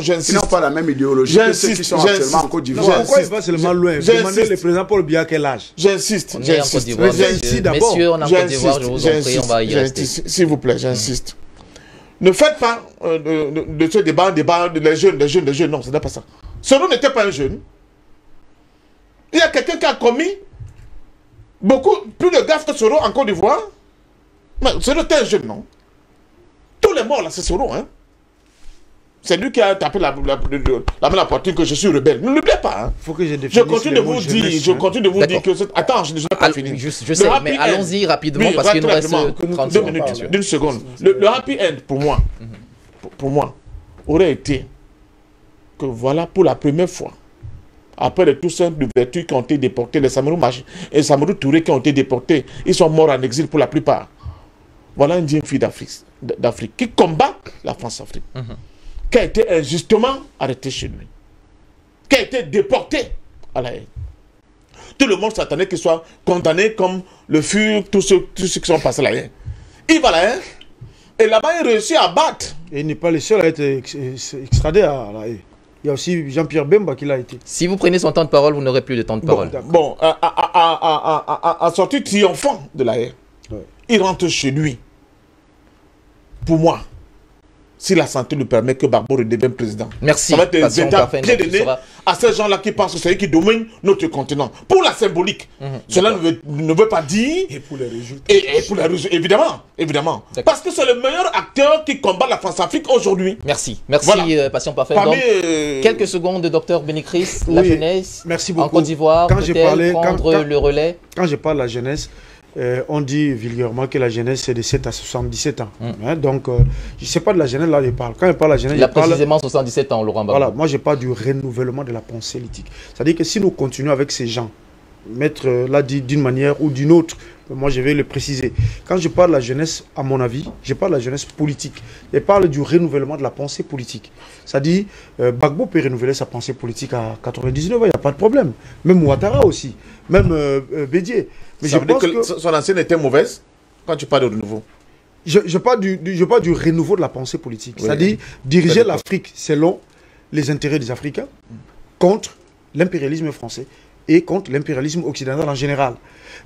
[SPEAKER 2] j'insiste.
[SPEAKER 3] Ils n'ont pas la même idéologie que ceux qui sont actuellement en Côte d'Ivoire.
[SPEAKER 5] Pourquoi il va seulement loin? Demandez le président Paul Biya quel âge?
[SPEAKER 2] J'insiste.
[SPEAKER 1] On est en Côte d'Ivoire. Messieurs, on est en Côte d'Ivoire, je vous en prie, on va y rester.
[SPEAKER 2] S'il vous plaît, j'insiste. Ne faites pas de ce débat des jeunes, non, ce n'est pas ça. Soro n'était pas un jeune. Il y a quelqu'un qui a commis plus de gaffes que Soro en Côte d'Ivoire. Mais Soro était un jeune, non? Tous les morts là, c'est Soro, hein. C'est lui qui a tapé la main à la poitrine que je suis rebelle. Ne l'oubliez pas, hein.
[SPEAKER 5] Faut que
[SPEAKER 2] je continue de vous dire, que... Attends, je n'ai pas fini.
[SPEAKER 1] Je sais, mais allons-y rapidement parce qu'il nous reste 30
[SPEAKER 2] minutes. D'une seconde. Le happy end, pour moi, aurait été que voilà, pour la première fois, après les tout simples vertus qui ont été déportés, les Samarou et Samarou Touré qui ont été déportés, ils sont morts en exil pour la plupart. Voilà une jeune fille d'Afrique qui combat la France-Afrique. Qui a été injustement arrêté chez lui, qui a été déporté à la haine. Tout le monde s'attendait qu'il soit condamné comme le furent tous ceux qui sont passés à la haine. Il va à la haine, et là-bas il réussit à battre.
[SPEAKER 5] Et il n'est pas le seul à être extradé à la haine. Il y a aussi Jean-Pierre Bemba qui l'a été.
[SPEAKER 1] Si vous prenez son temps de parole, vous n'aurez plus de temps de parole.
[SPEAKER 2] Bon, à sortir triomphant de la haine, il rentre chez lui. Pour moi, si la santé nous permet que Gbagbo redevienne président.
[SPEAKER 1] Merci.
[SPEAKER 2] Ça va être des états pieds de nez à ces gens-là qui pensent que c'est eux qui dominent notre continent. Pour la symbolique. Cela ne veut pas dire...
[SPEAKER 4] Et pour les résultats.
[SPEAKER 2] Et pour les résultats, évidemment. Parce que c'est le meilleur acteur qui combat la France-Afrique aujourd'hui.
[SPEAKER 1] Merci. Merci, voilà. Patient parfait. Donc, quelques secondes, Dr Bénicris, la jeunesse.
[SPEAKER 5] Merci beaucoup.
[SPEAKER 1] En Côte d'Ivoire, peut-elle prendre le relais?
[SPEAKER 5] Quand je parle de la jeunesse, on dit vulgairement que la jeunesse c'est de 7 à 77 ans. Donc, je ne sais pas de la jeunesse, là je parle. Quand je parle de la jeunesse,
[SPEAKER 1] il a précisément 77 ans, Laurent Gbagbo.
[SPEAKER 5] Voilà, moi je parle du renouvellement de la pensée politique. C'est-à-dire que si nous continuons avec ces gens, mettre là d'une manière ou d'une autre, moi je vais le préciser. Quand je parle de la jeunesse, à mon avis, je parle de la jeunesse politique. Je parle du renouvellement de la pensée politique. C'est-à-dire, Gbagbo peut renouveler sa pensée politique à 99 ans, il n'y a pas de problème. Même Ouattara aussi, même Bédié. Mais
[SPEAKER 2] ça veut dire que son ancienne était mauvaise quand tu parles de renouveau.
[SPEAKER 5] Je parle du renouveau de la pensée politique. Oui. C'est-à-dire diriger l'Afrique selon les intérêts des Africains contre l'impérialisme français et contre l'impérialisme occidental en général.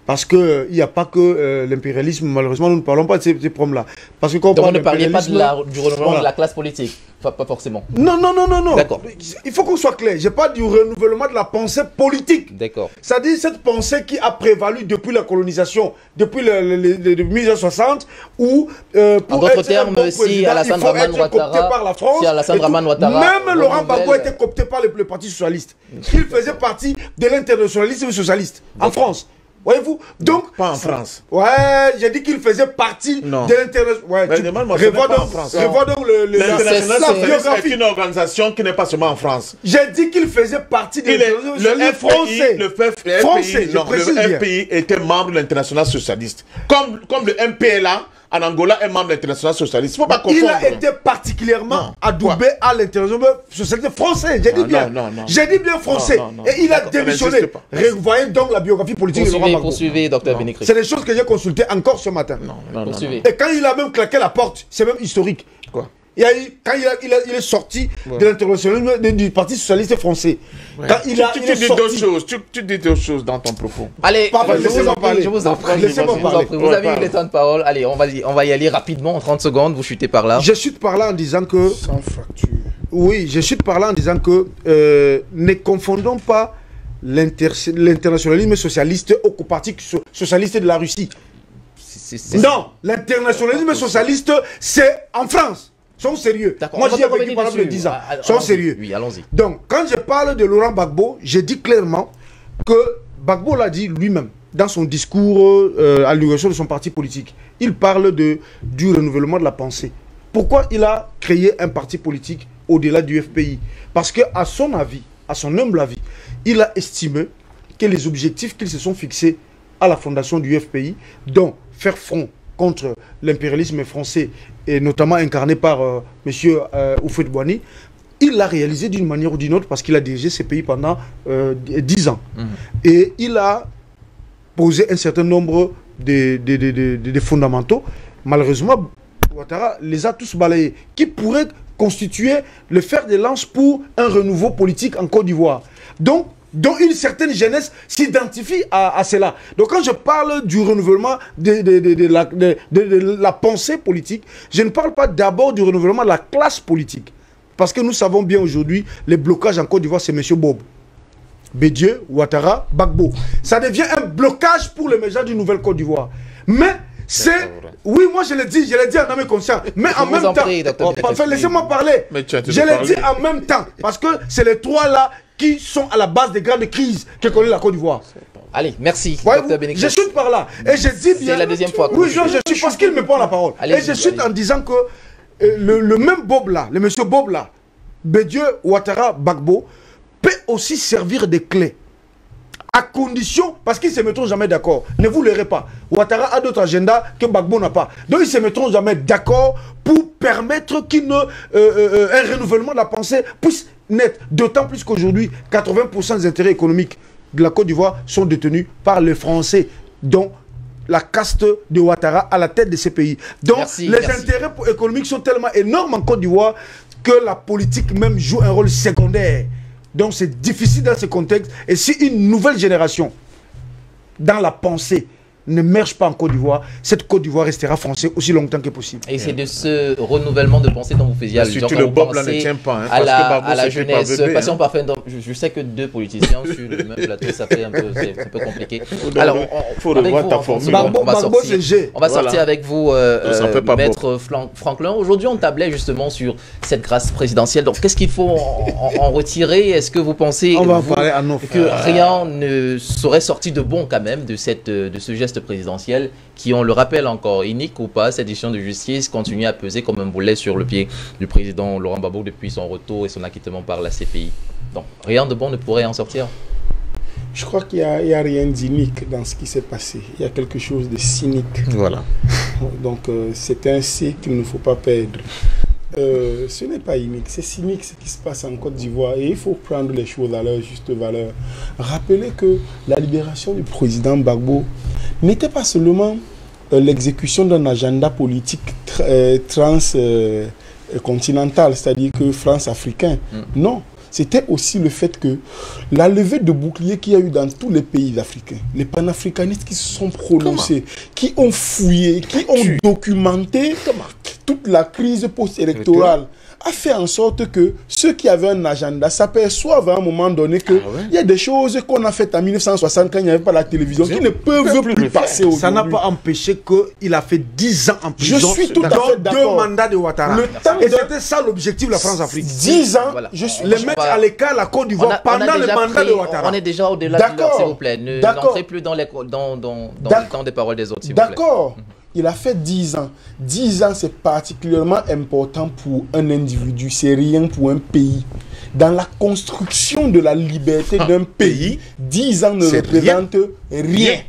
[SPEAKER 5] Parce qu'il n'y a pas que l'impérialisme, malheureusement, nous ne parlons pas de ces problèmes-là. Parce que quand
[SPEAKER 1] donc on ne parlait pas du renouvellement de la classe politique, pas forcément.
[SPEAKER 5] Non.
[SPEAKER 1] D'accord.
[SPEAKER 5] Il faut qu'on soit clair. Je parle du renouvellement de la pensée politique.
[SPEAKER 1] D'accord.
[SPEAKER 5] C'est-à-dire cette pensée qui a prévalu depuis la colonisation, depuis les 1960, où...
[SPEAKER 1] en d'autres termes, si Alassane Dramane Ouattara...
[SPEAKER 5] Même Laurent Gbagbo a été coopté par le Parti socialiste. Il faisait partie de l'internationalisme socialiste en France. Voyez-vous? Donc,
[SPEAKER 2] pas en France.
[SPEAKER 5] Ouais, j'ai dit qu'il faisait partie de l'international. Ouais,
[SPEAKER 2] revois donc l'international c'est une organisation qui n'est pas seulement en France.
[SPEAKER 5] J'ai dit qu'il faisait partie de l'international français.
[SPEAKER 2] Le FPI était membre de l'international socialiste. Comme le MPLA en Angola est membre de l'international socialiste. Il ne faut pas confondre.
[SPEAKER 5] Il a été particulièrement adoubé à l'international socialiste français. J'ai dit bien. J'ai dit bien français. Et il a démissionné. Voyez donc la biographie politique de Laurent Gbagbo.
[SPEAKER 1] Poursuivez, Dr Bénicris.
[SPEAKER 5] C'est des choses que j'ai consultées encore ce matin. Et quand il a même claqué la porte, c'est même historique.
[SPEAKER 2] Quoi?
[SPEAKER 5] Quand il est sorti de l'internationalisme du Parti socialiste français. Quand il
[SPEAKER 2] tu dis deux choses dans ton propos.
[SPEAKER 1] Allez, je vous en prie. Vous avez eu le temps de parole. Allez, on va y aller rapidement en 30 secondes. Vous chutez par là.
[SPEAKER 5] Je chute par là en disant que...
[SPEAKER 4] Sans fracture.
[SPEAKER 5] Oui, je chute par là en disant que ne confondons pas l'internationalisme socialiste au Parti socialiste de la Russie. Non, l'internationalisme socialiste, c'est en France. Sont sérieux. Moi, j'y ai vécu pendant 10 ans. Sont sérieux.
[SPEAKER 1] Oui, allons-y.
[SPEAKER 5] Donc, quand je parle de Laurent Gbagbo, je dis clairement que Gbagbo l'a dit lui-même dans son discours à l'inauguration de son parti politique. Il parle du renouvellement de la pensée. Pourquoi il a créé un parti politique au-delà du FPI? Parce qu'à son avis, à son humble avis, il a estimé que les objectifs qu'ils se sont fixés à la fondation du FPI, dont faire front contre l'impérialisme français, et notamment incarné par M. Houphouët-Boigny, il l'a réalisé d'une manière ou d'une autre parce qu'il a dirigé ces pays pendant 10 ans. Et il a posé un certain nombre de fondamentaux. Malheureusement, Ouattara les a tous balayés, qui pourraient constituer le fer de lance pour un renouveau politique en Côte d'Ivoire. Donc, dont une certaine jeunesse s'identifie à cela. Donc quand je parle du renouvellement de la pensée politique, je ne parle pas d'abord du renouvellement de la classe politique. Parce que nous savons bien aujourd'hui, les blocages en Côte d'Ivoire, c'est M. Bob. Bédieu, Ouattara, Gbagbo. Ça devient un blocage pour l'émergence d'une nouvelle Côte d'Ivoire. Mais c'est... Oui, moi je l'ai dit en âme et conscience. Mais en même temps... Laissez-moi parler. Je l'ai dit en même temps. Parce que c'est les trois là qui sont à la base des grandes crises que connaît la Côte d'Ivoire.
[SPEAKER 1] Allez, merci.
[SPEAKER 5] Je chute par là. Et je dis bien...
[SPEAKER 1] C'est la deuxième fois que
[SPEAKER 5] oui, je suis parce qu'il me prend la parole. Et je chute en disant que le même Bob là, le monsieur Bob là, Bédieu, Ouattara, Gbagbo, peut aussi servir de clé. À condition, parce qu'ils ne se mettront jamais d'accord. Ne vous leurrez pas. Ouattara a d'autres agendas que Gbagbo n'a pas. Donc ils ne se mettront jamais d'accord pour permettre un renouvellement de la pensée puisse naître. D'autant plus qu'aujourd'hui, 80% des intérêts économiques de la Côte d'Ivoire sont détenus par les Français, dont la caste de Ouattara à la tête de ces pays. Donc les intérêts économiques sont tellement énormes en Côte d'Ivoire que la politique même joue un rôle secondaire. Donc c'est difficile dans ce contexte. Et si une nouvelle génération, dans la pensée, n'émerge pas en Côte d'Ivoire, cette Côte d'Ivoire restera française aussi longtemps que possible.
[SPEAKER 1] Et c'est de ce renouvellement de pensée dont vous faisiez allusion quand
[SPEAKER 2] le
[SPEAKER 1] vous
[SPEAKER 2] Bob là ne
[SPEAKER 1] pensez
[SPEAKER 2] tient pas, hein,
[SPEAKER 1] à la jeunesse. Passion parfaite. Je sais que deux politiciens sur le même plateau, ça fait un peu compliqué. Alors,
[SPEAKER 2] il faut revoir ta formule.
[SPEAKER 1] On va sortir avec vous, Maître Franklin. Aujourd'hui, on tablait justement sur cette grâce présidentielle. Donc, qu'est-ce qu'il faut en retirer? Est-ce que vous pensez que rien ne serait sorti de bon quand même de ce geste présidentielle qui, on le rappelle encore, unique ou pas, cette décision de justice continue à peser comme un boulet sur le pied du président Laurent Gbagbo depuis son retour et son acquittement par la CPI. Donc, rien de bon ne pourrait en sortir.
[SPEAKER 4] Je crois qu'il n'y a rien d'unique dans ce qui s'est passé. Il y a quelque chose de cynique.
[SPEAKER 2] Voilà.
[SPEAKER 4] Donc, c'est un C qu'il ne faut pas perdre. Ce n'est pas unique, c'est cynique ce qui se passe en Côte d'Ivoire et il faut prendre les choses à leur juste valeur. Rappelez que la libération du président Gbagbo n'était pas seulement l'exécution d'un agenda politique transcontinental, c'est-à-dire que France-africain. Non, c'était aussi le fait que la levée de boucliers qu'il y a eu dans tous les pays africains, les panafricanistes qui se sont prononcés, qui ont fouillé, qui ont documenté toute la crise post-électorale, a fait en sorte que ceux qui avaient un agenda s'aperçoivent à un moment donné que il y a des choses qu'on a faites en 1960 quand il n'y avait pas la télévision qui ne peuvent plus passer aujourd'hui.
[SPEAKER 5] Ça n'a pas empêché qu'il a fait 10 ans en prison.
[SPEAKER 4] Je suis tout à fait d'accord.
[SPEAKER 5] 2 mandats de Ouattara. Et c'était ça l'objectif de la France-Afrique.
[SPEAKER 4] 10 ans,
[SPEAKER 5] les mettre à l'écart la Côte d'Ivoire pendant le mandat de Ouattara.
[SPEAKER 1] On est déjà au-delà de l'heure, s'il vous plaît. N'entrez plus dans le temps des paroles des autres, s'il vous plaît.
[SPEAKER 4] D'accord. Il a fait 10 ans. 10 ans, c'est particulièrement important pour un individu. C'est rien pour un pays. Dans la construction de la liberté d'un pays, 10 ans ne représentent rien.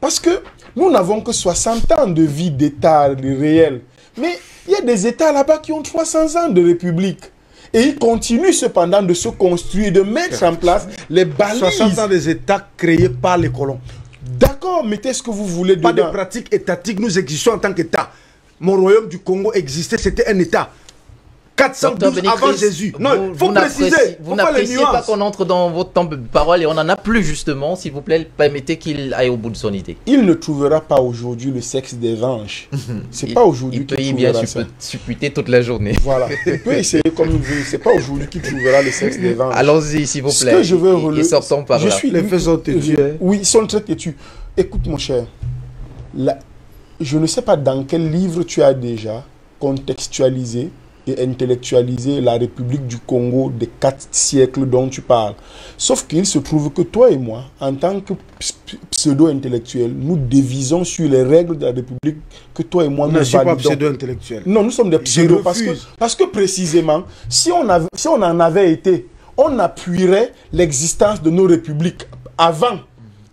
[SPEAKER 4] Parce que nous n'avons que 60 ans de vie d'État réel. Mais il y a des États là-bas qui ont 300 ans de république. Et ils continuent cependant de se construire, de mettre en place les balises.
[SPEAKER 5] 60 ans des États créés par les colons.
[SPEAKER 4] D'accord, mettez ce que vous voulez dedans.
[SPEAKER 5] Pas de pratique étatique, nous existons en tant qu'État. Mon royaume du Congo existait, c'était un État. 412 avant Jésus. Non, il faut préciser.
[SPEAKER 1] Vous n'appréciez pas qu'on entre dans votre temps de parole et on n'en a plus justement. S'il vous plaît, permettez qu'il aille au bout de son idée.
[SPEAKER 4] Il ne trouvera pas aujourd'hui le sexe des anges. C'est pas aujourd'hui qu'il trouvera ça.
[SPEAKER 1] Il peut y supputer toute la journée.
[SPEAKER 4] Voilà. Il peut essayer comme il veut. C'est pas aujourd'hui qu'il trouvera le sexe des anges.
[SPEAKER 1] Allons-y, s'il vous plaît.
[SPEAKER 4] Ce que je veux relever.
[SPEAKER 1] Et sortons par là.
[SPEAKER 5] Les faits sont têtus.
[SPEAKER 4] Oui, ils sont très têtus. Écoute, mon cher. Je ne sais pas dans quel livre tu as déjà contextualisé et intellectualiser la République du Congo des 4 siècles dont tu parles. Sauf qu'il se trouve que toi et moi, en tant que pseudo-intellectuels, nous dévisons sur les règles de la République que toi et moi nous validons.
[SPEAKER 5] Je ne suis pas pseudo-intellectuel.
[SPEAKER 4] Non, nous sommes des pseudo parce que précisément, si on en avait été, on appuierait l'existence de nos républiques avant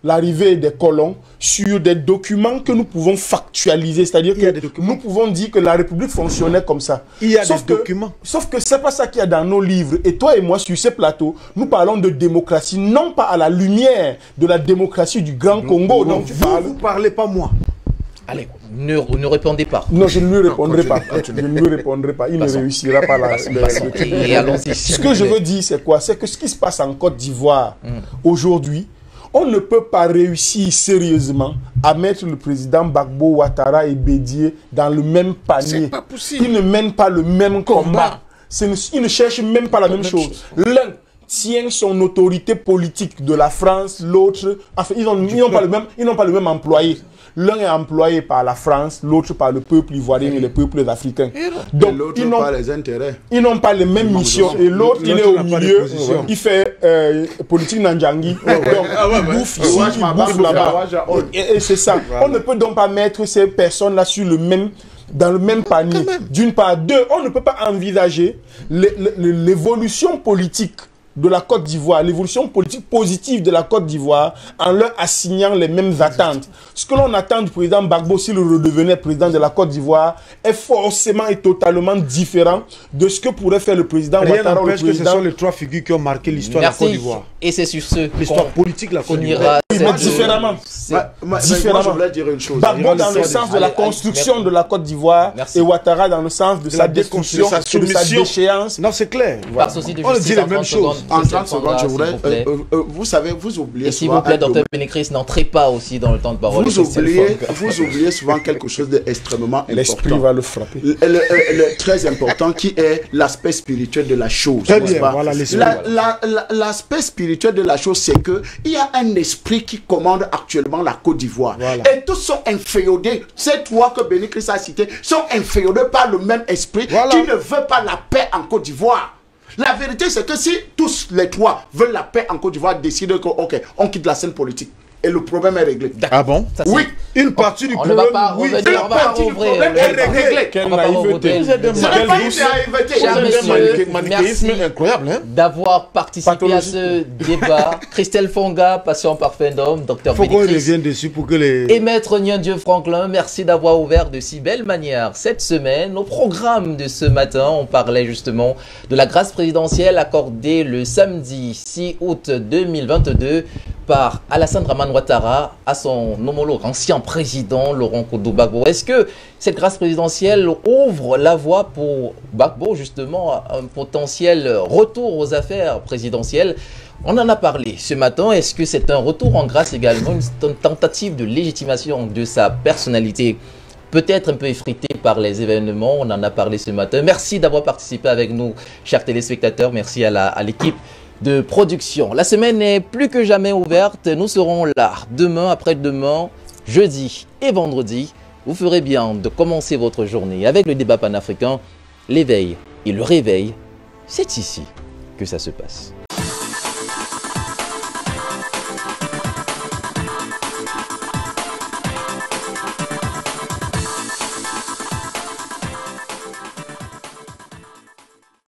[SPEAKER 4] l'arrivée des colons sur des documents que nous pouvons factualiser, c'est-à-dire que nous pouvons dire que la République fonctionnait comme ça.
[SPEAKER 5] Il y a des documents.
[SPEAKER 4] Sauf que c'est pas ça qu'il y a dans nos livres. Et toi et moi, sur ces plateaux, nous parlons de démocratie, non pas à la lumière de la démocratie du Grand Congo dont tu parles.
[SPEAKER 5] Vous ne parlez pas moi.
[SPEAKER 1] Allez, ne répondez pas.
[SPEAKER 4] Non, je ne lui répondrai pas.
[SPEAKER 2] continue.
[SPEAKER 4] Je ne lui répondrai pas. Il ne réussira pas
[SPEAKER 1] Et allons-y.
[SPEAKER 4] Ce que je veux dire, c'est quoi? C'est que ce qui se passe en Côte d'Ivoire aujourd'hui, on ne peut pas réussir sérieusement à mettre le président Gbagbo, Ouattara et Bédié dans le même panier.
[SPEAKER 2] C'est pas possible.
[SPEAKER 4] Ils ne mènent pas le même combat. Ils ne cherchent même pas la même chose. L'un tient son autorité politique de la France, l'autre... Enfin, ils n'ont pas le même employé. L'un est employé par la France, l'autre par le peuple ivoirien et les peuples africains. Donc,
[SPEAKER 3] l'autre
[SPEAKER 4] ils
[SPEAKER 3] n'a
[SPEAKER 4] n'ont
[SPEAKER 3] pas les intérêts.
[SPEAKER 4] ils n'ont pas les mêmes missions. Et l'autre, il est au milieu, il fait politique Nanjangi. Donc, il bouffe ici, il bouffe là-bas. Et c'est ça. On ne peut donc pas mettre ces personnes-là dans le même panier. D'une part. Deux, on ne peut pas envisager l'évolution politique de la Côte d'Ivoire, l'évolution politique positive de la Côte d'Ivoire en leur assignant les mêmes attentes. Ce que l'on attend du président Gbagbo s'il redevenait président de la Côte d'Ivoire est forcément et totalement différent de ce que pourrait faire le président
[SPEAKER 5] Rien
[SPEAKER 4] Ouattara ou le
[SPEAKER 5] n'empêche que ce
[SPEAKER 4] président...
[SPEAKER 5] sont les trois figures qui ont marqué l'histoire de la Côte
[SPEAKER 1] Merci.
[SPEAKER 5] d'Ivoire.
[SPEAKER 1] Et c'est sur ce
[SPEAKER 5] L'histoire
[SPEAKER 1] qu'on
[SPEAKER 5] politique de la Côte d'Ivoire.
[SPEAKER 1] finira
[SPEAKER 4] Oui, mais différemment.
[SPEAKER 3] Moi,
[SPEAKER 4] Différemment.
[SPEAKER 3] je voulais dire une chose.
[SPEAKER 4] Gbagbo dans le
[SPEAKER 5] Allez,
[SPEAKER 4] sens de la
[SPEAKER 1] allez,
[SPEAKER 4] construction
[SPEAKER 1] merci.
[SPEAKER 4] de la Côte d'Ivoire
[SPEAKER 1] Merci.
[SPEAKER 4] et Ouattara dans le sens de sa
[SPEAKER 5] la
[SPEAKER 4] destruction
[SPEAKER 5] déconstruction,
[SPEAKER 4] et de sa
[SPEAKER 5] soumission.
[SPEAKER 4] déchéance.
[SPEAKER 5] Non, c'est clair.
[SPEAKER 1] Par souci de
[SPEAKER 5] On
[SPEAKER 1] justice,
[SPEAKER 5] dit les
[SPEAKER 1] en 30
[SPEAKER 5] mêmes choses.
[SPEAKER 1] secondes,
[SPEAKER 3] En
[SPEAKER 1] Christelle
[SPEAKER 3] 30 secondes,
[SPEAKER 1] Fanga,
[SPEAKER 3] je
[SPEAKER 1] s'il
[SPEAKER 3] voudrais...
[SPEAKER 1] vous plaît.
[SPEAKER 3] vous savez, vous oubliez
[SPEAKER 1] Et s'il
[SPEAKER 3] souvent
[SPEAKER 1] vous plaît,
[SPEAKER 3] un domaine-
[SPEAKER 1] Dr Pénécris, n'entrez pas aussi dans le temps de parole. de
[SPEAKER 3] Vous
[SPEAKER 1] Christelle
[SPEAKER 3] oubliez,
[SPEAKER 1] Fanga.
[SPEAKER 3] souvent quelque chose d'extrêmement
[SPEAKER 4] L'esprit
[SPEAKER 3] important.
[SPEAKER 4] va le frapper.
[SPEAKER 3] Le très important qui est l'aspect spirituel de la chose.
[SPEAKER 5] Très
[SPEAKER 3] n'est-ce
[SPEAKER 5] bien,
[SPEAKER 3] pas?
[SPEAKER 5] voilà l'esprit.
[SPEAKER 3] L'aspect spirituel de la chose, c'est que il y a un esprit qui commande actuellement la Côte d'Ivoire.
[SPEAKER 5] Voilà.
[SPEAKER 3] Et tous sont inféodés. Ces trois que Béni Christ a cités sont inféodés par le même esprit
[SPEAKER 5] Voilà.
[SPEAKER 3] qui ne veut pas la paix en Côte d'Ivoire. La vérité, c'est que si tous les trois veulent la paix en Côte d'Ivoire, décident que, ok, on quitte la scène politique. Et le problème est réglé.
[SPEAKER 5] Ah bon?
[SPEAKER 1] Ça, c'est-
[SPEAKER 3] Oui,
[SPEAKER 5] Une partie du
[SPEAKER 1] On ne
[SPEAKER 5] problème,
[SPEAKER 1] va pas
[SPEAKER 5] oui.
[SPEAKER 1] revenir, on va pas
[SPEAKER 3] partie du
[SPEAKER 1] rouvrir.
[SPEAKER 3] problème est réglé.
[SPEAKER 4] Quelle
[SPEAKER 1] On va pas
[SPEAKER 4] naïveté.
[SPEAKER 1] revoter.
[SPEAKER 3] Ce n'est pas une naïveté.
[SPEAKER 1] Chers messieurs, merci
[SPEAKER 2] incroyable, hein?
[SPEAKER 1] d'avoir participé à
[SPEAKER 4] Pathologie.
[SPEAKER 1] ce débat. Christelle Fanga, patient parfait d'homme, Dr
[SPEAKER 5] Faut qu'on
[SPEAKER 1] Pénécrisse
[SPEAKER 5] revienne dessus pour que les...
[SPEAKER 1] et Maître Nien-Dieu Franklin, merci d'avoir ouvert de si belle manière cette semaine. Au programme de ce matin, on parlait justement de la grâce présidentielle accordée le samedi 6 août 2022 par Alassane Dramane Ouattara à son homologue, ancien président Laurent Gbagbo. Est-ce que cette grâce présidentielle ouvre la voie pour Gbagbo, justement, à un potentiel retour aux affaires présidentielles? On en a parlé ce matin. Est-ce que c'est un retour en grâce également, une tentative de légitimation de sa personnalité, peut-être un peu effritée par les événements? On en a parlé ce matin. Merci d'avoir participé avec nous, chers téléspectateurs. Merci à l'équipe de production. La semaine est plus que jamais ouverte. Nous serons là demain, après-demain, jeudi et vendredi. Vous ferez bien de commencer votre journée avec le débat panafricain. L'éveil et le réveil, c'est ici que ça se passe.